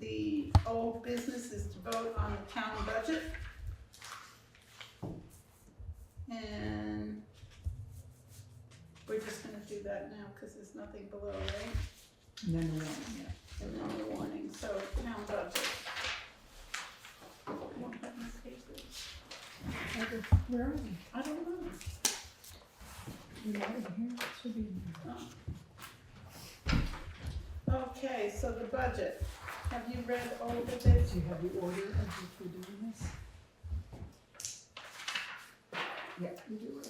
the old business is to vote on the town budget. And we're just gonna do that now, because there's nothing below, right? And then the warning, yeah. And then the warning, so town budget. I don't have my papers. Where are we? I don't know. We are here, it should be in here. Okay, so the budget. Have you read over this? Do you have the order of which we're doing this? Yeah, we do it.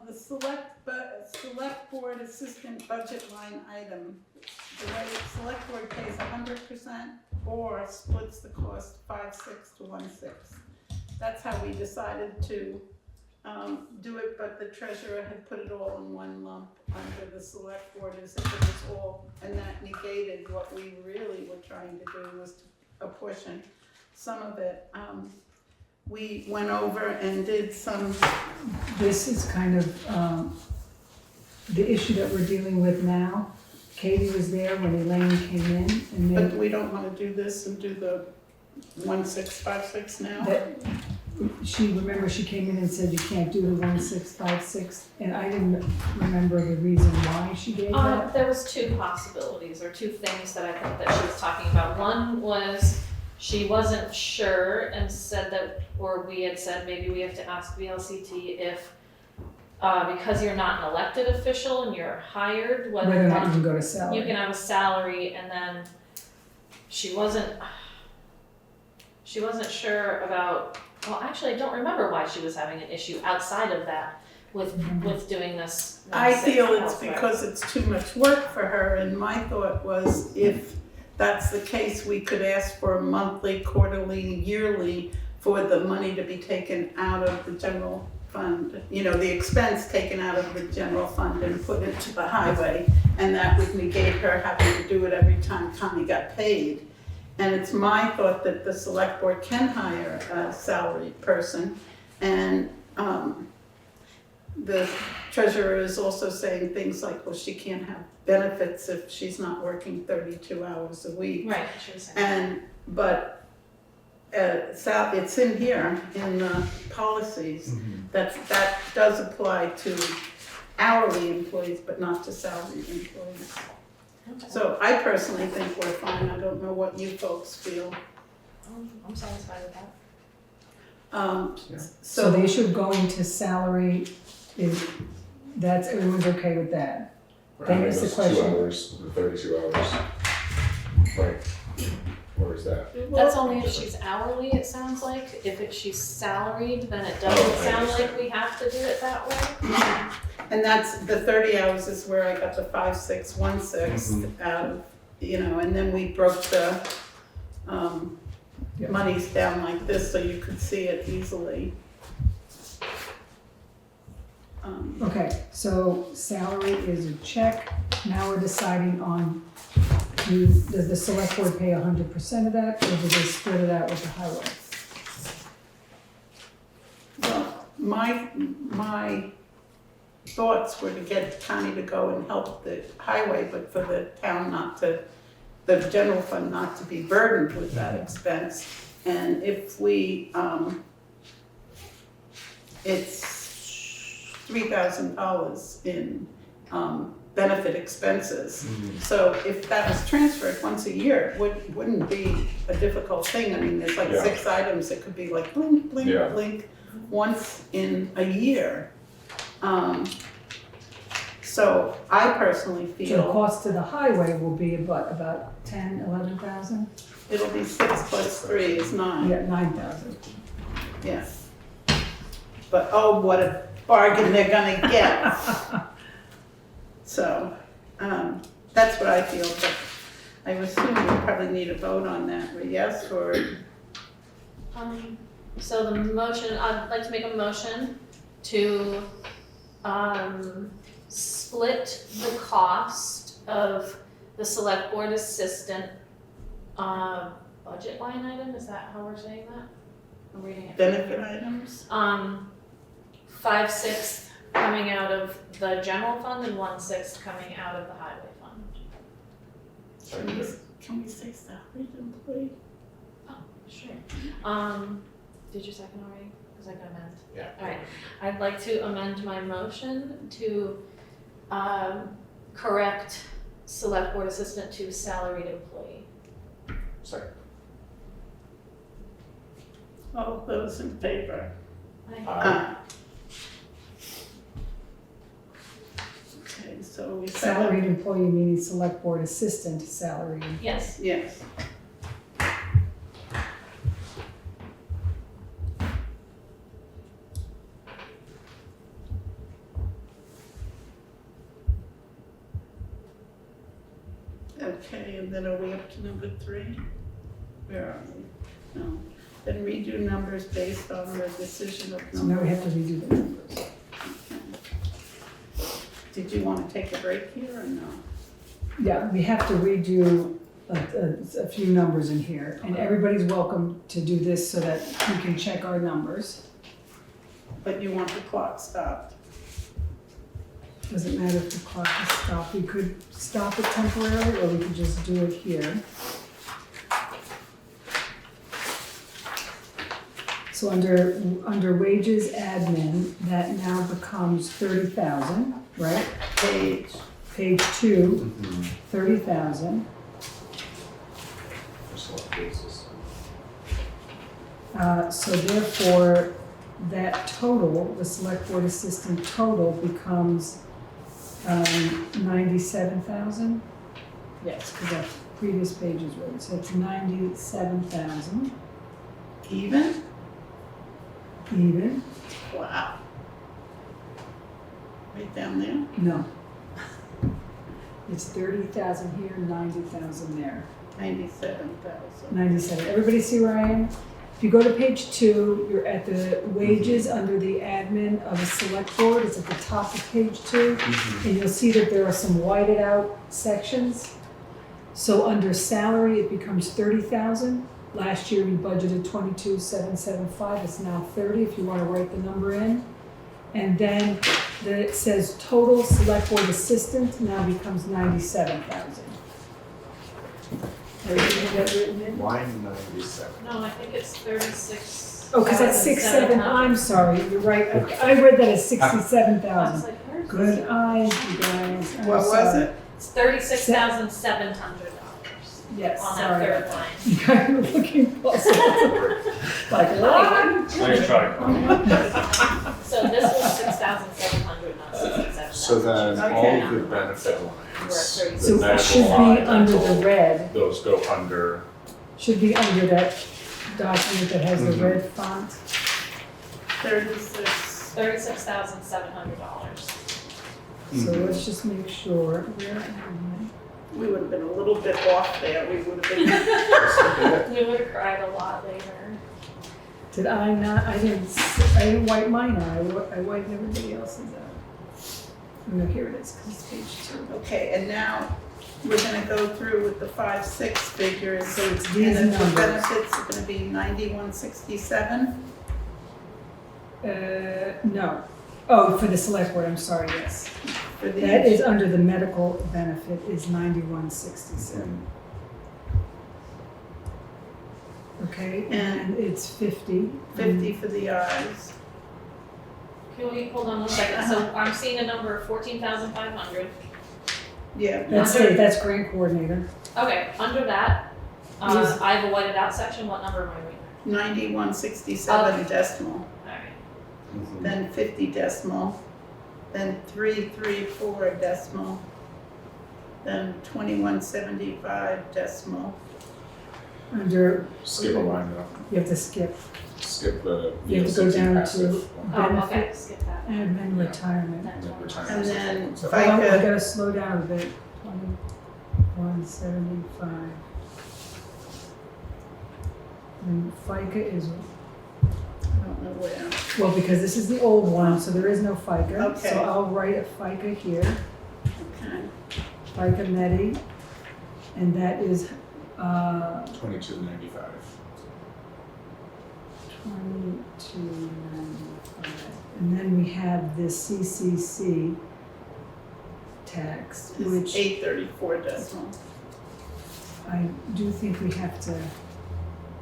The select board assistant budget line item. The way select board pays 100% or splits the cost 5/6 to 1/6. That's how we decided to do it, but the treasurer had put it all in one lump under the select board as if it was all, and that negated what we really were trying to do, was to apportion some of it. We went over and did some. This is kind of the issue that we're dealing with now. Katie was there when Elaine came in and But made we don't wanna do this and do the 1/656 now? that. Remember she came in and said you can't do the 1/656, and I didn't remember the reason why she gave that. There was two possibilities, or two things that I think that she was talking about. One was she wasn't sure and said that, or we had said maybe we have to ask VLCT if, because you're not an elected official and you're hired, whether Whether or or not you not can go to salary. you can have a salary, and then she wasn't sure about, well, actually, I don't remember why she was having an issue outside of that with doing this. I feel it's elsewhere. because it's too much work for her, and my thought was if that's the case, we could ask for a monthly, quarterly, yearly for the money to be taken out of the general fund, the expense taken out of the general fund and put into the highway, and that would negate her having to do it every time Connie got paid. And it's my thought that the select board can hire a salaried person, and the treasurer is also saying things like, well, she can't have benefits if she's not working 32 hours a week. Right, she was saying. But it's in here in the policies that does apply to hourly employees, but not to salaried employees. Okay. So I personally think we're fine. I don't know what you folks feel. I'm satisfied with that. So the issue of going to salary that's, everyone's okay with that? Then it's the question. 2 hours, the 32 hours. Right, where is that? That's only if she's hourly, it sounds like. If she's salaried, then it doesn't sound like we have to do it that way. And that's, the 30 hours is where I got the 5/6 out of, and then we broke the monies down like this so you could see it easily. Okay, so salary is a check. Now we're deciding on, does the select board pay 100% of that, or do they split it out with the highway? Well, my thoughts were to get Connie to go and help the highway, but for the town the general fund not to be burdened with that expense. And if we, it's $3,000 in benefit expenses. So if that was transferred once a year, it wouldn't be a difficult thing. I mean, there's like 6 items that could be like blink, blink, blink once in a year. So I personally feel. So the cost to the highway will be about 10, 11,000? It'll be 6 plus 3 is 9. Yeah, 9,000. Yeah. But oh, what a bargain they're gonna get. So, that's what I feel, but I assume we probably need a vote on that, or yes, or? So the motion, I'd like to make a motion to split the cost of the select board assistant budget line item, is that how we're saying that? I'm reading it. Benefit items? 5/6 coming out of the general fund and 1/6 coming out of the highway fund. Can we say salaried employee? Sure. Did you second already? Cause I can amend. Yeah. Alright, I'd like to amend my motion to, correct select board assistant to salaried employee. Sorry. All those in favor? Aye. Okay, so we said. Salaried employee meaning select board assistant salary. Yes. Yes. Okay, and then are we up to number 3? Where are we? No. Then redo numbers based on the decision of So number. now we have to redo the numbers. Okay. Did you want to take a break here or no? Yeah, we have to redo a few numbers in here, and everybody's welcome to do this so that we can check our numbers. But you want the clock stopped? Doesn't matter if the clock is stopped, we could stop it temporarily, or we could just do it here. So under wages admin, that now becomes 30,000, right? Page 2, 30,000. So therefore, that total, the select board assistant total becomes 97,000? Yes, because that previous page is right, so it's 97,000 Even? even. Wow. Right down there? No. It's 30,000 here, 90,000 there. 97,000. 97. Everybody see where I am? If you go to page 2, you're at the wages under the admin of a select board. It's at the top of page 2. And you'll see that there are some whited out sections. So under salary, it becomes 30,000. Last year, we budgeted 22,775. It's now 30 if you want to write the number in. And then it says total select board assistant now becomes 97,000. Everybody have that written in? Why 97? No, I think it's 36. Oh, because that's 67, I'm sorry, you're right. I read that as I was 67,000. like, where's Good this? eyes, you guys. I'm What was sorry. it? It's $36,700 Yes, on that sorry. third line. You guys were looking close. Like, what? Nice try. So this was 6,700, not 67,000. So then all Okay. of the benefit We're at lines, 36. So the it should medical be line, under the dental, red, those go under, should be under that document that has the Mhm. red font. 36. $36,700. So Mhm. let's just make sure, where am I? We would have been a little bit off there. We would have been. We would have cried a lot later. Did I not, I didn't wipe mine out, I wiped everybody else's out. No, here it is, 'cause it's page 2. Okay, and now we're gonna go through with the 5-6 figures. So it's these And the numbers. benefits are gonna be 9167. No. Oh, for the select board, I'm sorry, yes. For the. That is under the medical benefit is 9167. Okay, and it's 50. 50 for the eyes. Can we, hold on one second, so I'm seeing a number of 14,500. Yeah. That's grant coordinator. Okay, under that, Yes. I have a whited out section, what number am I reading? 9167 decimal. Alright, Mhm. Then 50 decimal. Then 334 decimal. Then 2175 decimal. Under, Skip a line though, you have to skip skip the You have to go VLCT down passive to- one. oh, okay, benefit skip that. admin Yeah. retirement. That's And then one. retirement. And then So- Oh, I FICA, gotta slow down a bit. 2175. And FICA is, I don't know where. well, because this is the old one, so there is no FICA. Okay. So I'll write a FICA here, Okay. FICA Medi, and that is 2295. 2295. And then we have the CCC tax, It's which 834 decimal. I do think we have to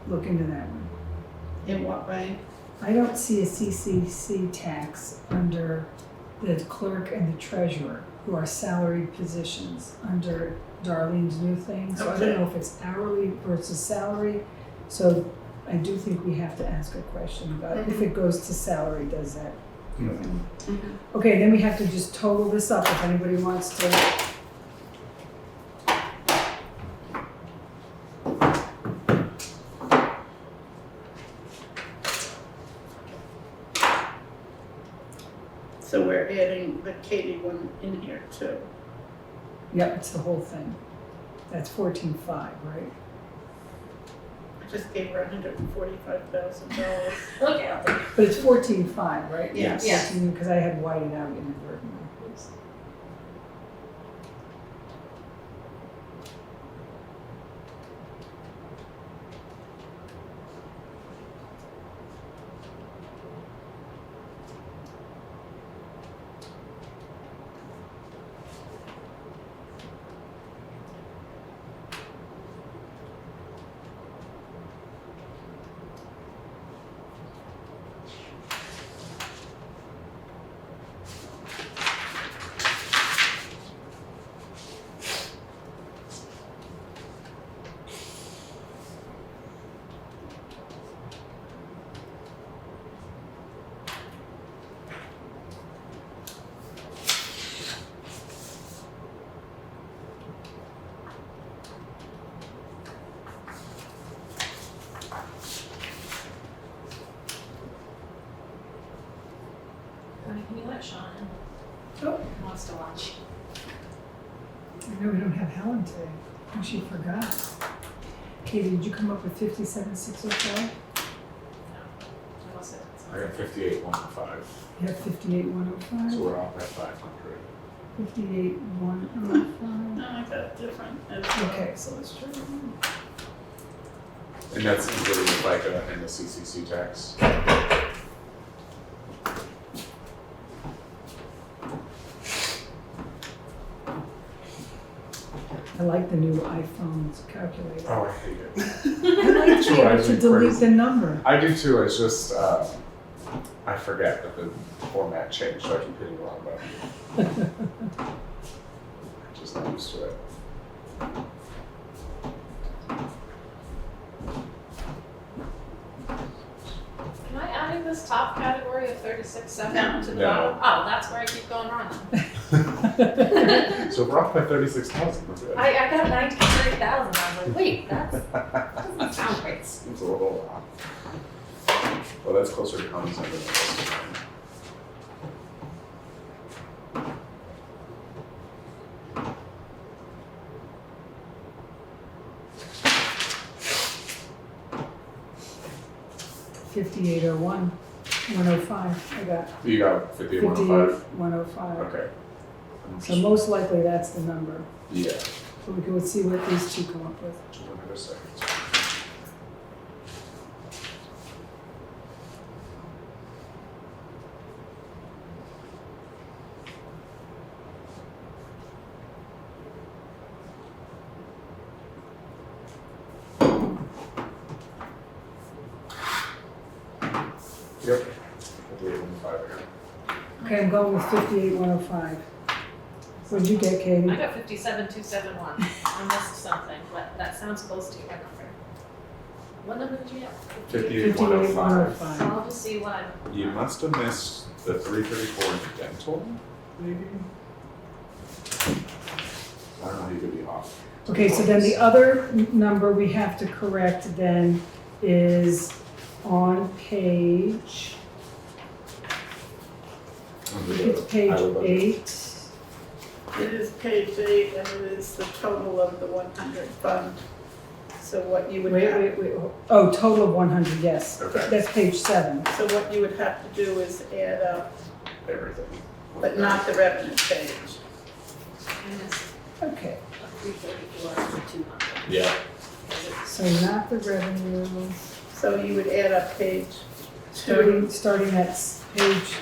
look into that one. In what way? I don't see a CCC tax under the clerk and the treasurer, who are salaried positions under Darlene's new thing. So I don't Okay. know if it's hourly versus salary. So I do think we have to ask a question about if it goes to salary, does that? Okay, then we have to just total this up if anybody wants to. So we're adding the Katie one in here too. Yep, it's the whole thing. That's 14.5, right? I just gave her $145,000. Okay, I'll take it. But it's 14.5, right? Yes. Yes. Because I had whited out inadvertently. Can you let Sean in? Oh. He wants to watch. I know we don't have Helen today. Oh, she forgot. Katie, did you come up with 57,605? Unless it's I got 58,105, You have 58,105? so we're off by 500. 58,105. No, I got different. Okay. So it's true. And that's including the FICA and the CCC tax. I like the new iPhone's calculator. Oh, I hate it. I like to be able Drives to me delete crazy. the number. I do too, it's just, I forget that the format changed, so I keep hitting the wrong button. I'm just not used to it. Am I adding this top category of 36,700 to the No. bottom? Oh, that's where I keep going wrong then. So we're off by 36,000, we're good. I got 93,000. I was like, wait, that doesn't sound right. Seems a little off. Well, that's closer to common center than this. 5801, 105. I got You got 58,105? 58,105. Okay. So most likely that's the number. Yeah. So we can see what these two come up with. One other second. Yep. 58,105 again. Okay, I'm going with 58,105. What'd you get, Katie? I got 57,271. I missed something, but that sounds close to your number. What number did you get? 58,105. So I'll just see what I'm. You must have missed the 334 in dental, maybe? I don't know how you could be off. Okay, so then the other number we have to correct then is on page, Under it's the page Iowa budget. 8. It is page 8 and it is the total of the 100 fund. So what you would have, Wait. Oh, total of 100, yes. Okay. That's page 7. so what you would have to do is add up, Everything. but not the revenue page. Okay, A 334 and 200. Yeah. so not the revenue, So you would add up page 2, starting at page,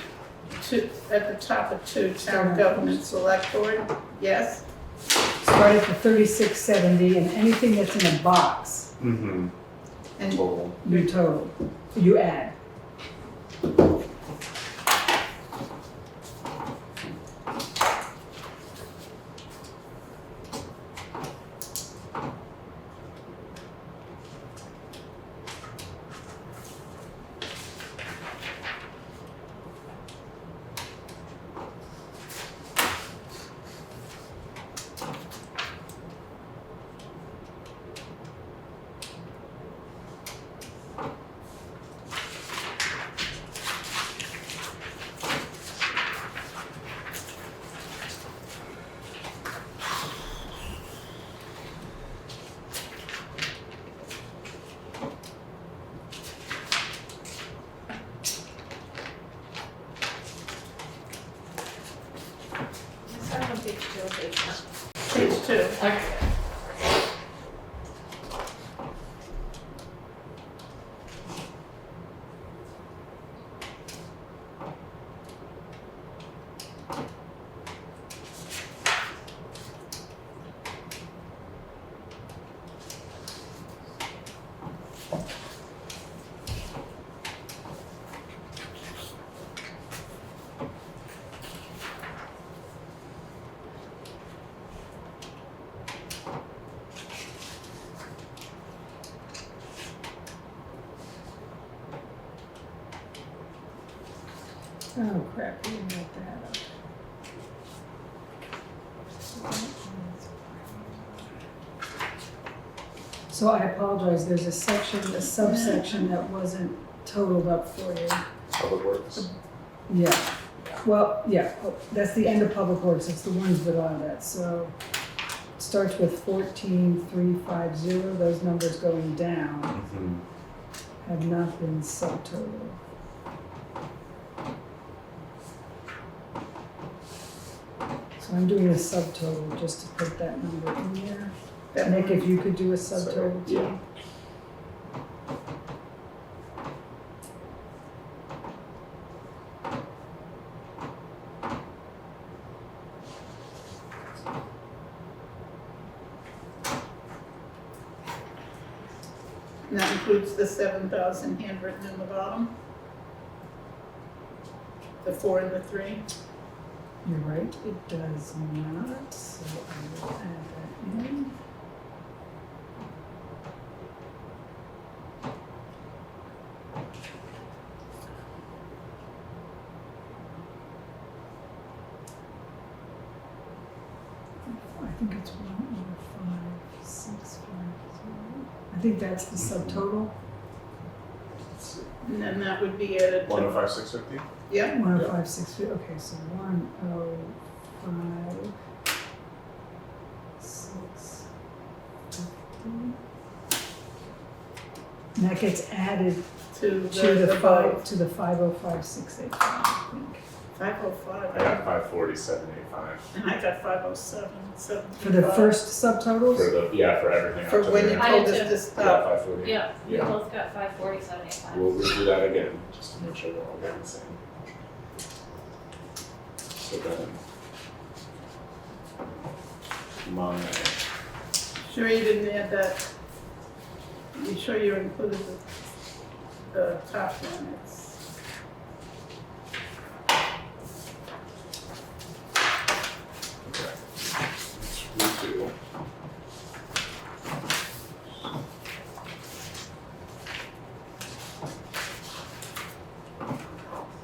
2 at the top of 2, town Starting. government select board, yes? so start at the 3670, and anything that's in a box, Mm-hmm. And Total. you total, you add. I started on page 2 of page 1. page 2. Okay. Oh crap, we didn't write that up. So I apologize, there's a section, a subsection that wasn't totaled up for you. Public Works. Yeah, well, yeah, that's the end of Public Works, it's the ones below that, so. It starts with 14,350, those numbers going down Mm-hmm. have not been subtotaled. So I'm doing a subtotal just to put that number in there. That Nick, one. if you could do a subtotal yeah. too. And that includes the 7,000 handwritten in the bottom? The 4 and the 3? You're right, it does not, so I will add that in. I think it's 105,650. I think that's the subtotal. And then that would be added to, 105,650. yeah, 105,650, okay, so 105,650. And that gets added to to the the five, to the 505,685, I think. 505. I got 540,785 And I got 507, For the first subtotals? for the for everything. For up to when you there. I told did us too. to Yeah, stop. 540. Yeah, we Yeah. both got 540,785. We'll redo that again just to make sure we're all getting the same. So then, my Sure you didn't add that? You sure you included the top one? It's, redo.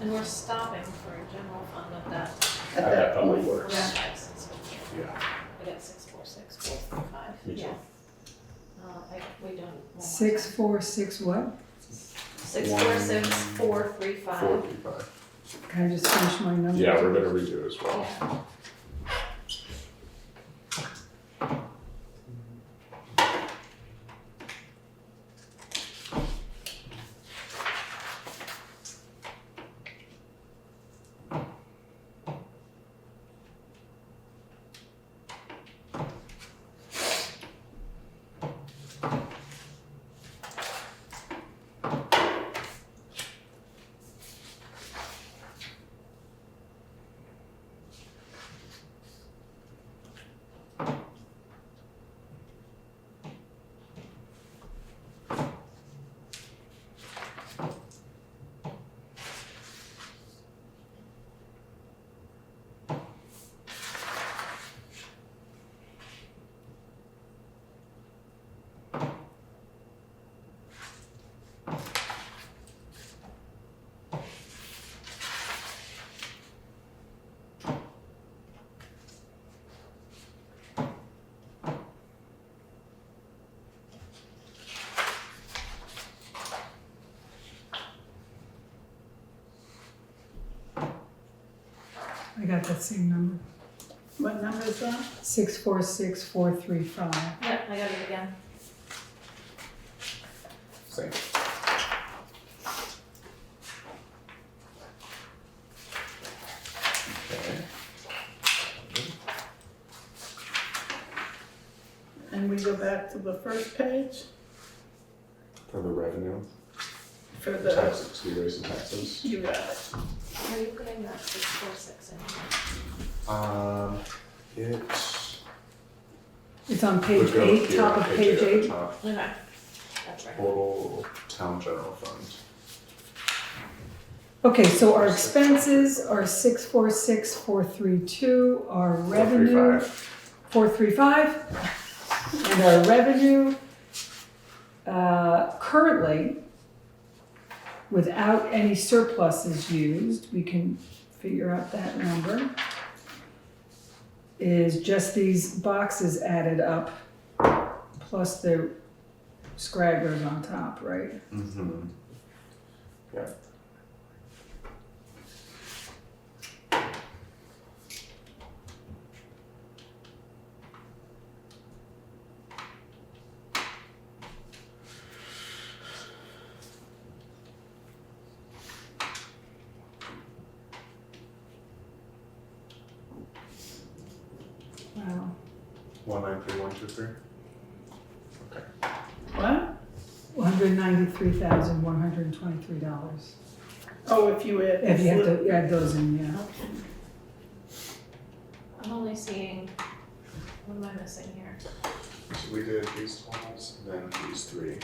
And we're stopping for a general fund of that. at I that got Public point, Works. yeah. 5,650. Yeah, We got 646,435. me too. Yeah. We don't. 646 what? 646,435. 435. Can I just finish my number? Yeah, we're gonna redo as well. Yeah. I got that same number, What number is that? 646435. Yeah, I got it again. Same. Okay. And we go back to the first page For the revenue, for the, taxes, we raise the taxes. you got it. Are you putting that 646 in? It's. It's on page would go 8, here, top of page at the 8. top. Okay, that's right. Total town general fund. Okay, so our expenses are 646432, our revenue. 435. And our revenue, currently, without any surpluses used, we can figure out that number, is just these boxes added up, plus the scragglers on top, right? Mm-hmm. Yeah. Wow. 193123. Okay. What? $193,123. Oh, if you add. If you have to add those in, yeah. I'm only seeing, what am I missing here? So we did these totals, then these three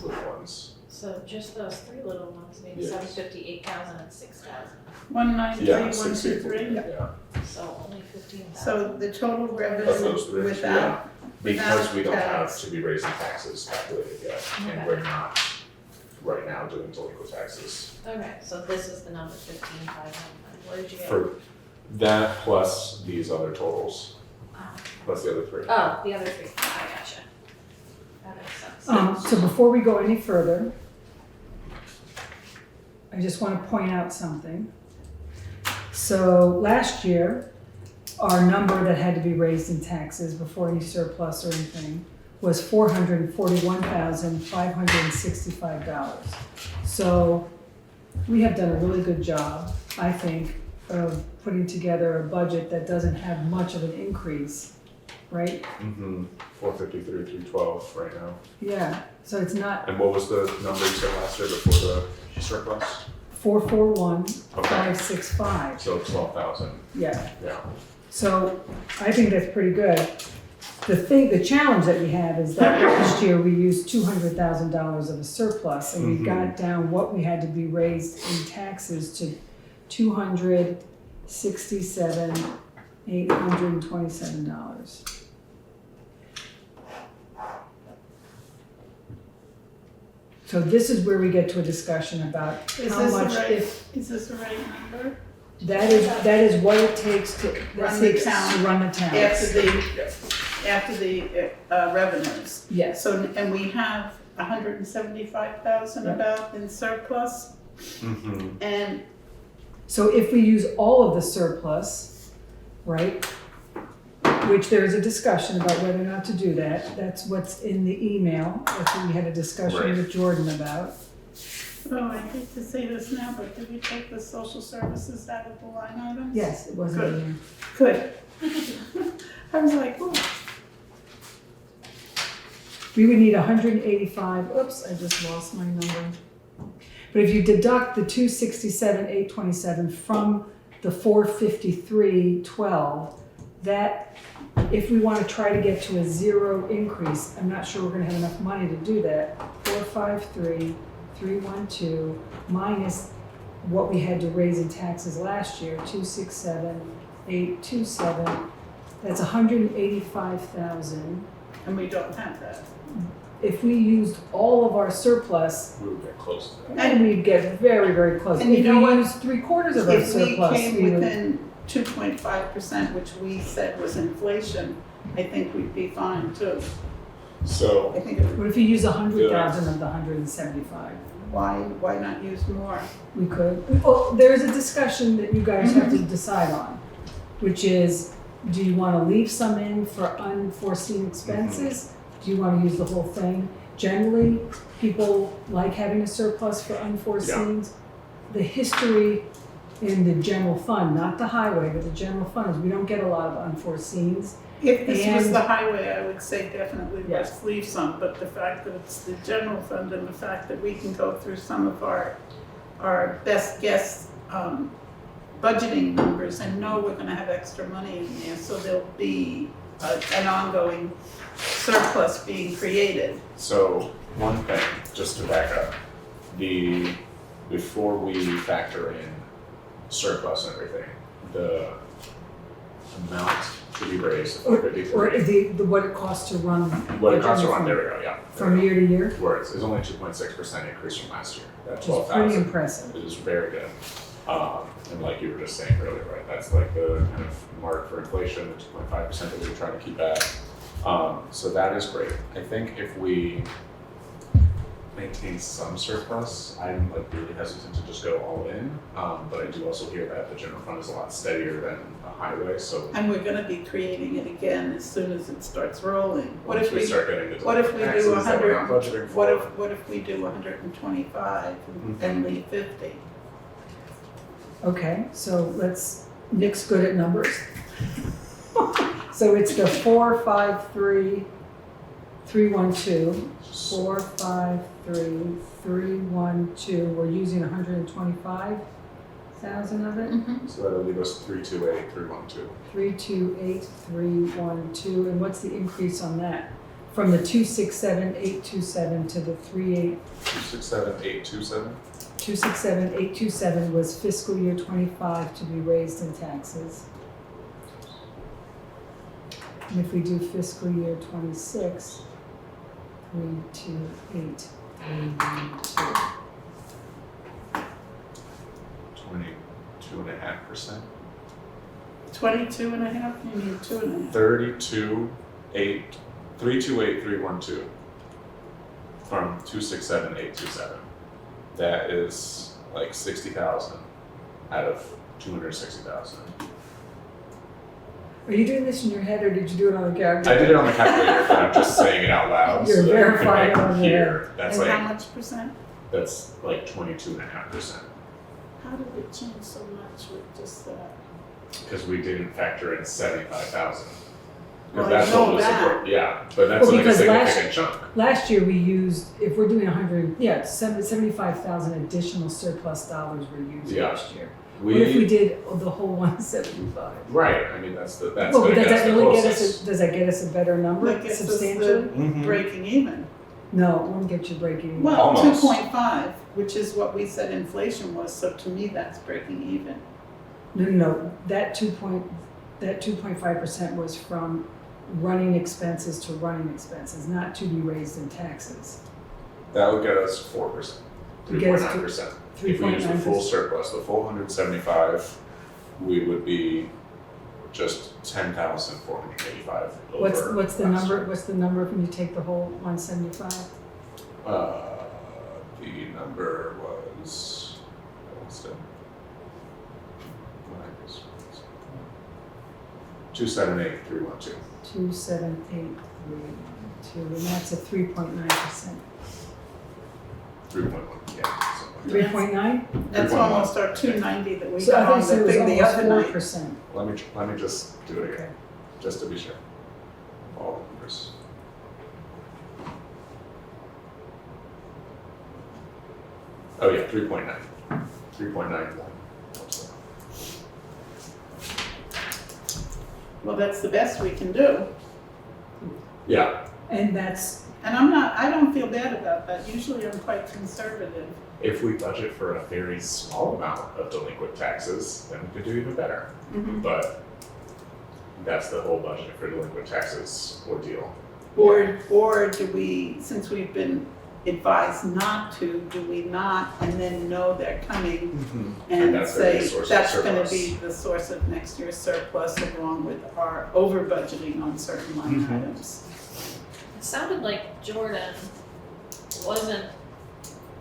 little ones. So just those 3 little ones, maybe Yes. 758,000 and 6,000. 193,123. Yeah. So only 15,000. So the total Of revenue those three, without, Because we don't have tax. to be raising taxes calculated yet, Okay. and we're not right now doing delinquent taxes. Okay, so this is the number 15,500. Where did you get? For that plus these other totals, Oh. plus the other three. Oh, the other 3. I gotcha. That makes sense. So before we go any further, I just want to point out something. So last year, our number that had to be raised in taxes before any surplus or anything was $441,565. So we have done a really good job, I think, of putting together a budget that doesn't have much of an increase, right? Mm-hmm, 453, 312 right now. Yeah, so it's not And what was the number you said last year before the surplus? 441,565. So 12,000, Yeah, yeah. so I think that's pretty good. The challenge that we have is that last year we used $200,000 of a surplus, and we got down what we had to be raised in taxes to $267,827. So this is where we get to a discussion about is how this much, the right, if, is this the right number? that is what it takes to Run the town run the town. After the revenues. Yes. So, and we have 175,000 Yeah. about in surplus, Mm-hmm. and So if we use all of the surplus, right, which there is a discussion about whether or not to do that, that's what's in the email, that's what we had a discussion Right. with Jordan about. oh, I hate to say this now, but did we take the social services out of the line items? Yes, it wasn't in Good. there. Good. I was like, oh, We would need 185, oops, I just lost my number. But if you deduct the 267,827 from the 453,12, that, if we want to try to get to a 0 increase, I'm not sure we're going to have enough money to do that. 453,312 minus what we had to raise in taxes last year, 267,827, that's 185,000. and we don't have that. If we used all of our surplus, We would get close to that. and we'd get very, very close. And you If know we what? used 3/4 of our If we surplus, came we would. within 2.5%, which we said was inflation, I think we'd be fine too. So, I think it would. What if you use 100,000 of the 175? why not use more? We could. Well, there's a discussion that you guys have to decide on, which is, do you want to leave some in for unforeseen expenses? Do you want to use the whole thing? Generally, people like having a surplus for unforeseens. The history in the general fund, not the highway, but the general fund, is we don't get a lot of unforeseens. If this was And- the highway, I would say definitely Yeah. let's leave some, but the fact that it's the general fund and the fact that we can go through some of our best guess, budgeting numbers and know we're gonna have extra money in there, so there'll be an ongoing surplus being created. So, one thing, just to back up, before we factor in surplus and everything, the amount to be raised, Or 53, what it costs to run. what it the costs to general run, fund there we go, yeah. From year to year, Words, is only 2.6% increase from last year, that which is pretty 12,000. impressive. It is very good. And like you were just saying earlier, right, that's like the kind of mark for inflation, the 2.5% that we were trying to keep at. So that is great. I think if we maintain some surplus, I'm like really hesitant to just go all in. But I do also hear that the general fund is a lot steadier than a highway, so And we're gonna be creating it again as soon as it starts rolling. What once if we we, start getting the what if we do taxes that we're not 100 budgeting for. what if we do 125 and leave 50? Okay, so Nick's good at numbers. So it's the 453,312, 453,312, we're using 125,000 of it? So that'll leave us 328,312. 328,312, and what's the increase on that? From the 267,827 to the 267,827. 267,827 was fiscal year 25 to be raised in taxes. And if we do fiscal year 26, 328,312. 22.5%. 22 and a half, you mean 2.5? 328,312 from 267,827. That is like 60,000 out of 260,000. Are you doing this in your head or did you do it on the I calculator? did it on the calculator, but I'm just saying it out loud. You're so that you can verifying make it on your here. That's And like how much percent? that's like 22.5%. How did it change so much with just that? Because we didn't factor in 75,000. Well, I That's know what was that. yeah, but that's Well, like a because significant chunk. Last year we used, if we're doing 75,000 additional surplus dollars were used Yeah. last year. What if we did the whole 175? Right, I mean that's Well, gonna but get us does that the really closest. does that get us a better number That gets us substantially? Mhm. Breaking even. No, it won't get you breaking even. Well, Almost. 2.5, which is what we said inflation was, so to me, that's breaking even. No, that 2.5% was from running expenses to running expenses, not to be raised in taxes. That would get us 4%, Get us to 3.9%. If we use the full 3.9%. surplus, the full 175, we would be just 10,485 over. What's the last number? year. What's the number when you take the whole 175? The number was, what's it? 278,312. 278,312, and that's a 3.9%. 3.1, yeah. something like 3.9? That's 3.1. almost our 290 that we So I got on think so the it was thing the almost other night. 4%. that. Let me just do it again, Okay. just to be sure. All the numbers. Oh yeah, 3.9. 3.91. Well, that's the best we can do. Yeah, And that's, And I don't feel bad about that. Usually I'm quite conservative. if we budget for a very small amount of delinquent taxes, then we could do even better. But that's the whole budget for delinquent taxes ordeal. Or do we, since we've been advised not to, do we not, and then know they're coming and that's gonna be a say, source of that's gonna surplus. be the source of next year's surplus along with our over budgeting on certain line Mhm. items? It sounded like Jordan wasn't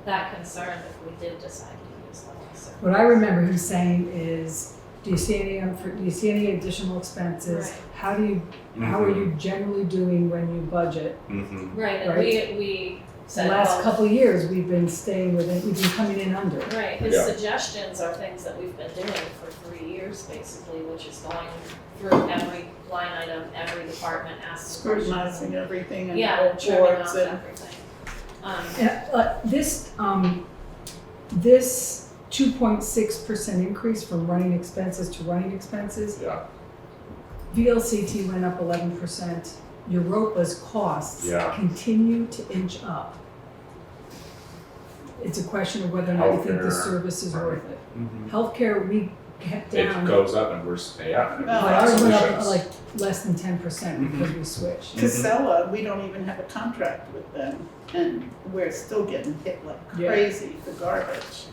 that concerned if we did decide to use them. So. What I remember him saying is, do you see any additional expenses? Right. How are you generally doing when you budget? Mm-hmm. Right, and Right. we The said, last well, couple of years, we've been staying within, we've been coming in under. right, his Yeah. suggestions are things that we've been doing for 3 years basically, which is going through every line item, every department, asking questions. Scrutinizing everything and Yeah, all trimming boards off and. everything. This 2.6% increase from running expenses to running expenses, Yeah, VLCT went up 11%. Europa's costs Yeah. continue to inch up. It's a question of whether or not you think the Healthcare, service is right. worth it. mm-hmm. Healthcare, we kept down. It goes up and yeah. Well, But ours went up solutions. like less than 10% because we switched. Casella, we don't even have a contract with them, and we're still getting hit like Yeah. crazy for garbage.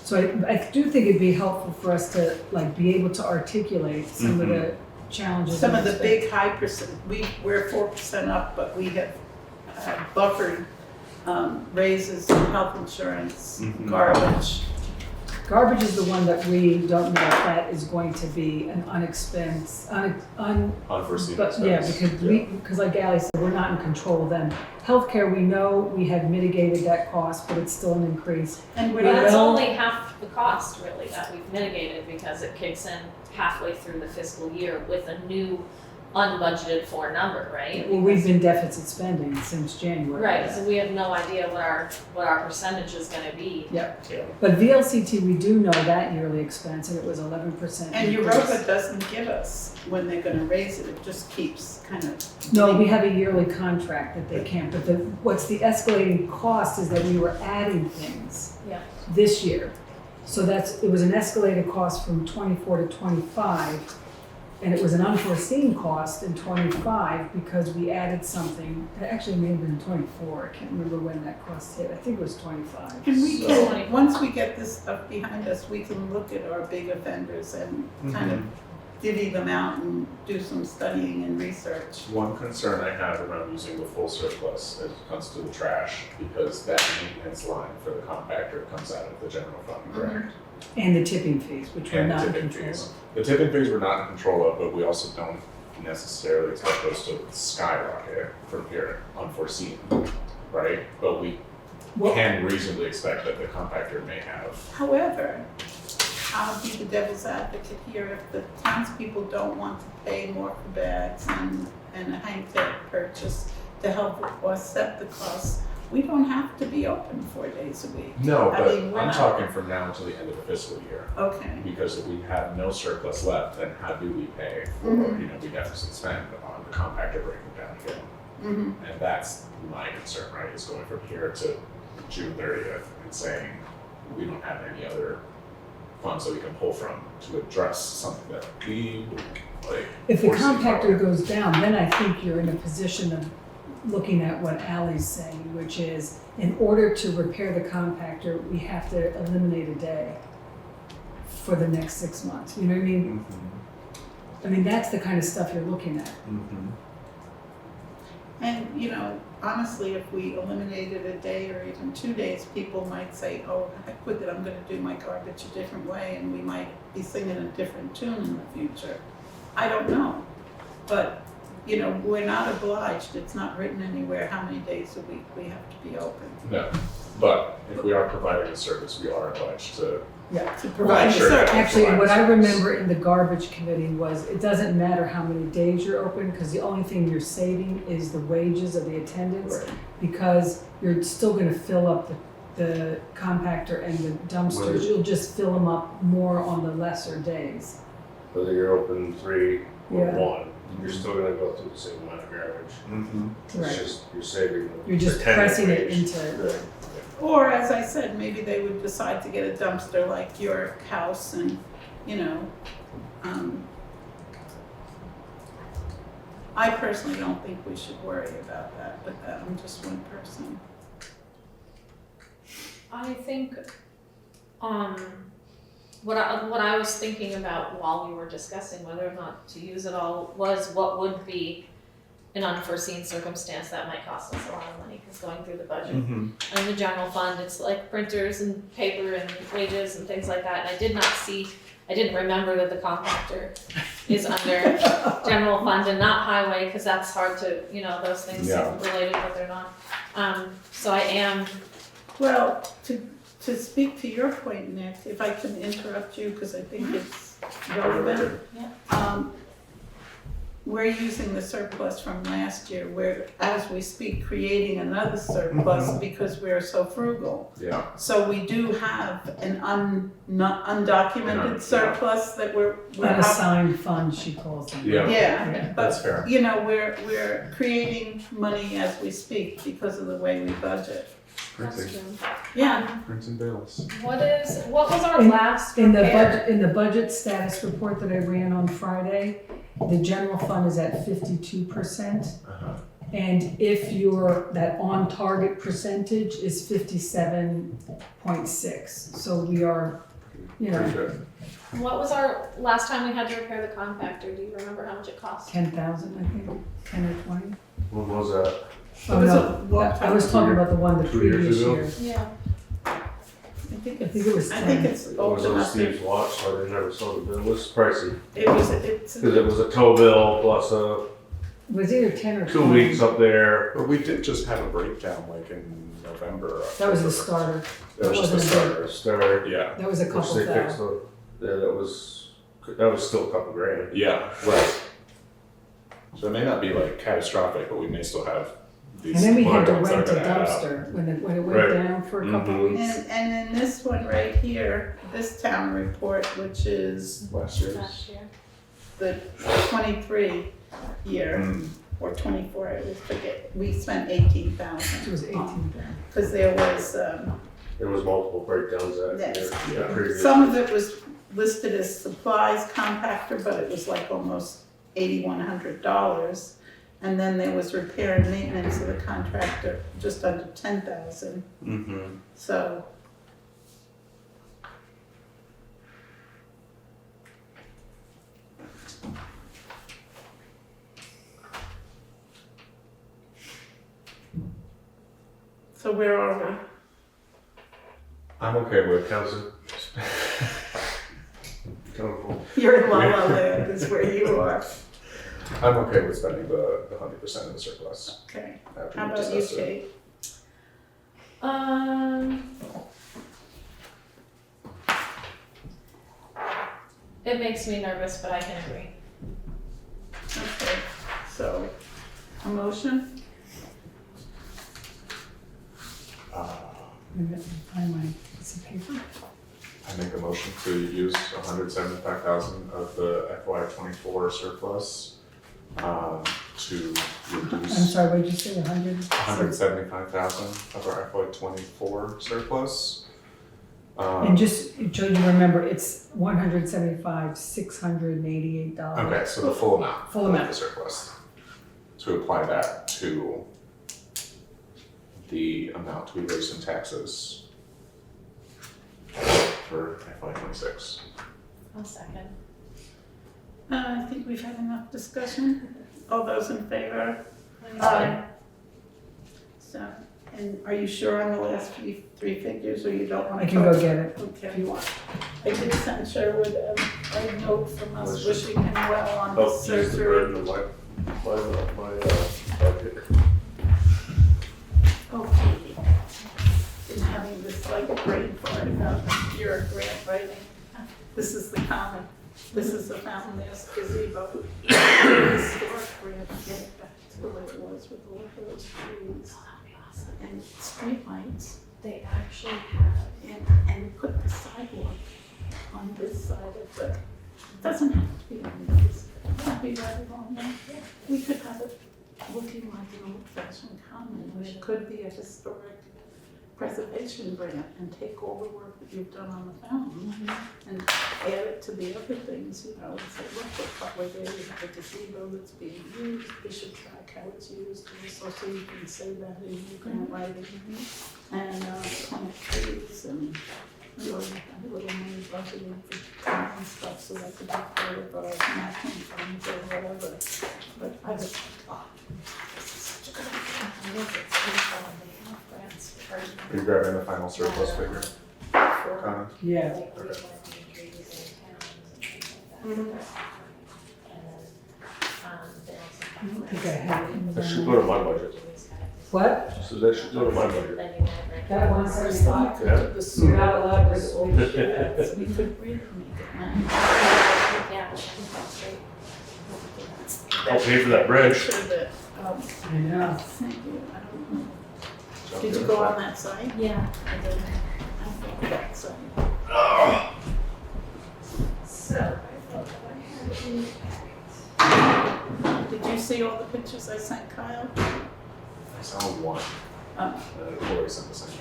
So I do think it'd be helpful for us to like be able to articulate some of the challenges. Some and of the expect- big high percent, we're 4% up, but we have buffered raises in health insurance, Mhm. garbage. Garbage is the one that we don't know if that is going to be an Unforeseen but yeah, expense. because like Ally said, we're not in control of them. Healthcare, we know we have mitigated that cost, but it's still an increase. And we're We But that's will- only half the cost really that we've mitigated because it kicks in halfway through the fiscal year with a new unbudgeted for number, right? Well, we've been deficit spending since January. Right, so we have no idea what our percentage is gonna be. Yeah. But VLCT, we do know that yearly expense, and it was 11%. And increase. Europa doesn't give us when they're gonna raise it, it just keeps kind of. No, we have a yearly contract that they can't, but what's the escalating cost is that we were adding things. Yeah. This year. So it was an escalated cost from 24 to 25, and it was an unforeseen cost in 25 because we added something, it actually may have been 24, I can't remember when that cost hit, I think it was 25. And we So- can, once we get this stuff behind us, we can look at our big offenders and kind of divvy them out and do some studying and research. One concern I have around using the full surplus as it comes to the trash, because that maintenance line for the compactor comes out of the general fund, correct? And the tipping fees, which we're And not in tipping control fees. of. The tipping fees we're not in control of, but we also don't necessarily expect those to skyrocket from here, unforeseen, right? But we Well- can reasonably expect that the compactor may have. However, I'll be the devil's advocate here, if the townspeople don't want to pay more for bags and a hang tag purchase to help offset the costs, we don't have to be open 4 days a week. No, I but mean, we're I'm not- talking from now until the end of the fiscal year. Okay, Because if we have no surplus left, then how do we pay for, Mhm. we deficit spend on the compactor breaking down again? And that's my concern, right, is going from here to June 30th and saying, we don't have any other funds that we can pull from to address something that we, like. If the foresee compactor coming. goes down, then I think you're in a position of looking at what Ally's saying, which is, in order to repair the compactor, we have to eliminate a day for the next 6 months, you know what I mean? I mean, that's the kind of stuff you're looking at. and honestly, if we eliminated a day or even 2 days, people might say, oh, heck with it, I'm gonna do my garbage a different way, and we might be singing a different tune in the future. I don't know, but, we're not obliged, it's not written anywhere how many days a week we have to be open. No, but if we are providing a service, we are obliged to. To provide the Sure. service. Actually, what I remember in the garbage committee was, it doesn't matter how many days you're open, because the only thing you're saving is the wages of the attendants, because you're still gonna fill up the compactor and the dumpsters, Right. you'll just fill them up more on the lesser days. Whether you're open 3 or Yeah. 1, you're still gonna go through the same amount of garbage. Right. It's just, you're saving. You're just pretending pressing it wage. into, Or, as I said, maybe they would decide to get a dumpster like your house and, I personally don't think we should worry about that, but I'm just one person. I think, what I was thinking about while we were discussing whether or not to use it all was what would be an unforeseen circumstance that might cost us a lot of money, because going through the budget. Mm-hmm. And the general fund, it's like printers and paper and wages and things like that, and I didn't remember that the compactor is under general fund and not highway, cause that's hard to, those things Yeah. seem related, but they're not. So I am, Well, to speak to your point, Nick, if I can interrupt you, because I think it's relevant. Yeah. We're using the surplus from last year, we're, as we speak, creating another surplus because we're so frugal. Yeah. So we do have an undocumented surplus that we're Unassigned fund, she calls them. Yeah. Yeah, That's but, fair. we're creating money as we speak because of the way we budget. that's Printing, true. Yeah, printing bills. What was our last In the repair? in the budget status report that I ran on Friday, the general fund is at 52%. Uh-huh. And if that on target percentage is 57.6, so we are, Pretty good. What was our last time we had to repair the compactor? Do you remember how much it cost? 10,000, I think, 10 or 20. When was that? Oh, was no, a long I was talking about the one the 2 years previous ago? year. Yeah. I think I think it was I think 10. it's It old was on enough. Steve's watch, so I never saw the bill. It was pricey. It's. Cause it was a tow bill plus It was either 10 or 20. 2 weeks up there. But we did just have a breakdown like in November. Or That was the October. starter. That was just the wasn't a starter. Start, Yeah. That was a which couple they fixed thousand. that was still a couple grand. Yeah, right. So it may not be like catastrophic, but we may still have these. And then we had to large ones that rent are a gonna add up. dumpster when it went Right. down for a couple Mhm. weeks. And in this one right here, this town report, which is Last year's. Last year. the 23 year, Mm. or 24, I always forget, we spent 18,000. It was 18,000. Because there was, There was multiple breakdowns that Yes. year. Yeah. Previous. some of it was listed as supplies compactor, but it was like almost $8,100. And then there was repair and maintenance of the contractor, just under 10,000, Mm-hmm. so. So where are we? I'm okay with Council. Council. You're in La La Land is where you are. I'm okay with spending the 100% of the surplus. Okay, After how we about you, discuss it. Kate? It makes me nervous, but I can agree. Okay, so, a motion? Maybe I can find my piece of paper. I make a motion to use 175,000 of the FY24 surplus to I'm reduce sorry, what did you say, 100? 175,000 of our FY24 surplus. And just, so you remember, it's $175,688. Okay, so the full amount. Full of amount. the surplus. To apply that to the amount we raise in taxes for FY26. I'll second. I think we've had enough discussion. All those in favor? So, and are you sure on the last three figures, or you don't want I to? can go get it Okay. if you want. I did send Sherwood a note from us wishing him well on Oh, his use the surgery. burden of my budget. Oh, Katie. Been having this like brain fart about your grant writing. This is the common, this is the fountain, there's gazebo. Historic grant, get it back to the way it was with all of those trees and streetlights. They actually have. And put the sidewalk on this side of the, it doesn't have to be on this, it can be right along there. We could have it looking like an old fashioned common, which could be a historic preservation grant and take all the work that you've done on the fountain and add it to the other things, you know, and say, look, we're there, we have a gazebo that's being used, we should track how it's used, also so you can say that in your grant writing. And plant trees and we already have a little money budgeted for town and stuff, so that could be part of our matching funds or whatever. But I was like, oh, guess it's info and they have grants for. Are you grabbing the final surplus figure, Connor? Yeah, Like, we Okay. want to be trees and towns and things like that. Mhm. And then, they also I have. don't think I have it in That should there. go to my budget. What? So that should go to my budget. Then you might like. That 175? Yeah. The You're sewer, not allowed to. so we could really make it nice. Yeah, I think that's great. I'll pay for that bridge. Sure that, I know. thank you, I don't know. Did you go on that site? Yeah. I didn't. I thought that site. So, I thought that I had it. Did you see all the pictures I sent Kyle? I saw one, Lori sent the same.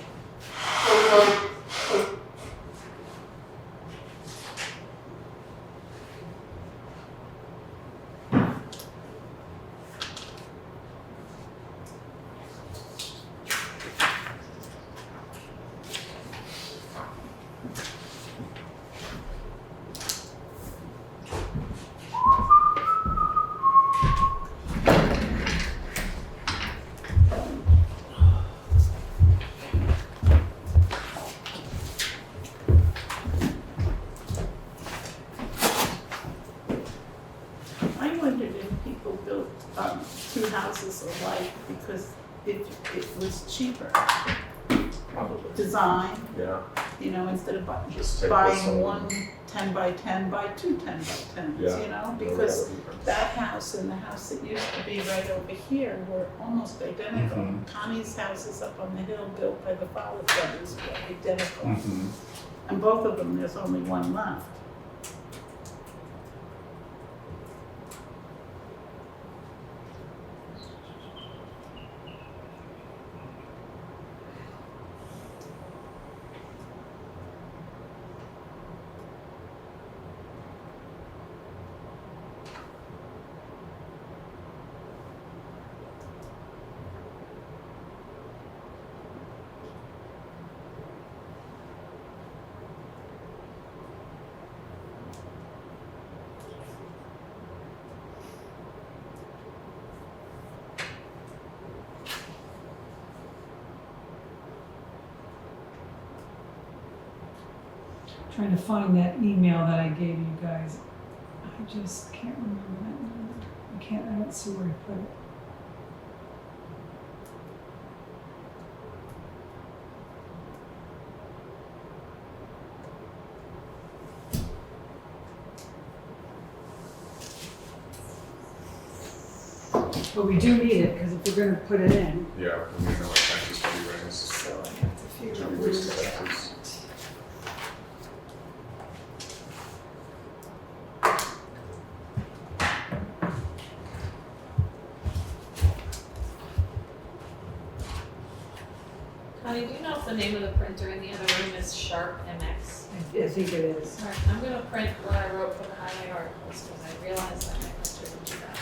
I wondered if people built, two houses alike because it was cheaper. Probably. Design, Yeah, you know, instead of just take this buying one. one 10 by 10 by two 10 by 10s, Yeah. you know, Or because whatever. that house and the house that used to be right over here were almost identical. Mhm. Connie's house is up on the hill built by the Fowler brothers, were identical. Mhm. And both of them, there's only one left. Trying to find that email that I gave you guys. I just can't remember that number. I don't see where I put it. But we do need it, because if we're gonna put it in, Yeah, we need to know what taxes to be raised. So I have to figure To out be where raised to taxes. Connie, do you know if the name of the printer in the other room is Sharp MX? I think it is. Alright, I'm gonna print what I wrote for the highway articles, because I realized that my printer didn't do that.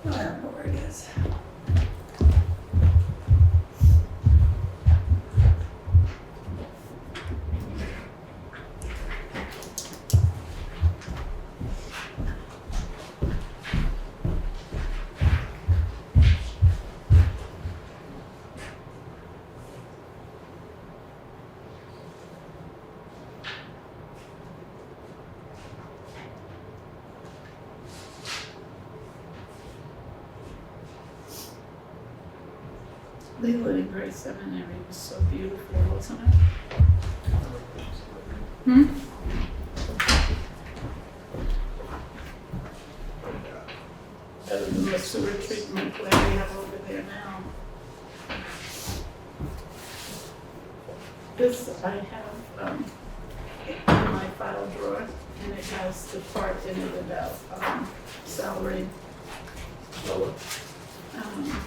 I don't know where it is. Leland and Gray Seminary was so beautiful, wasn't it? Hmm? Better than the sewer treatment plant we have over there now. This I have, in my file drawer, and it has the part in it about, salary. Um,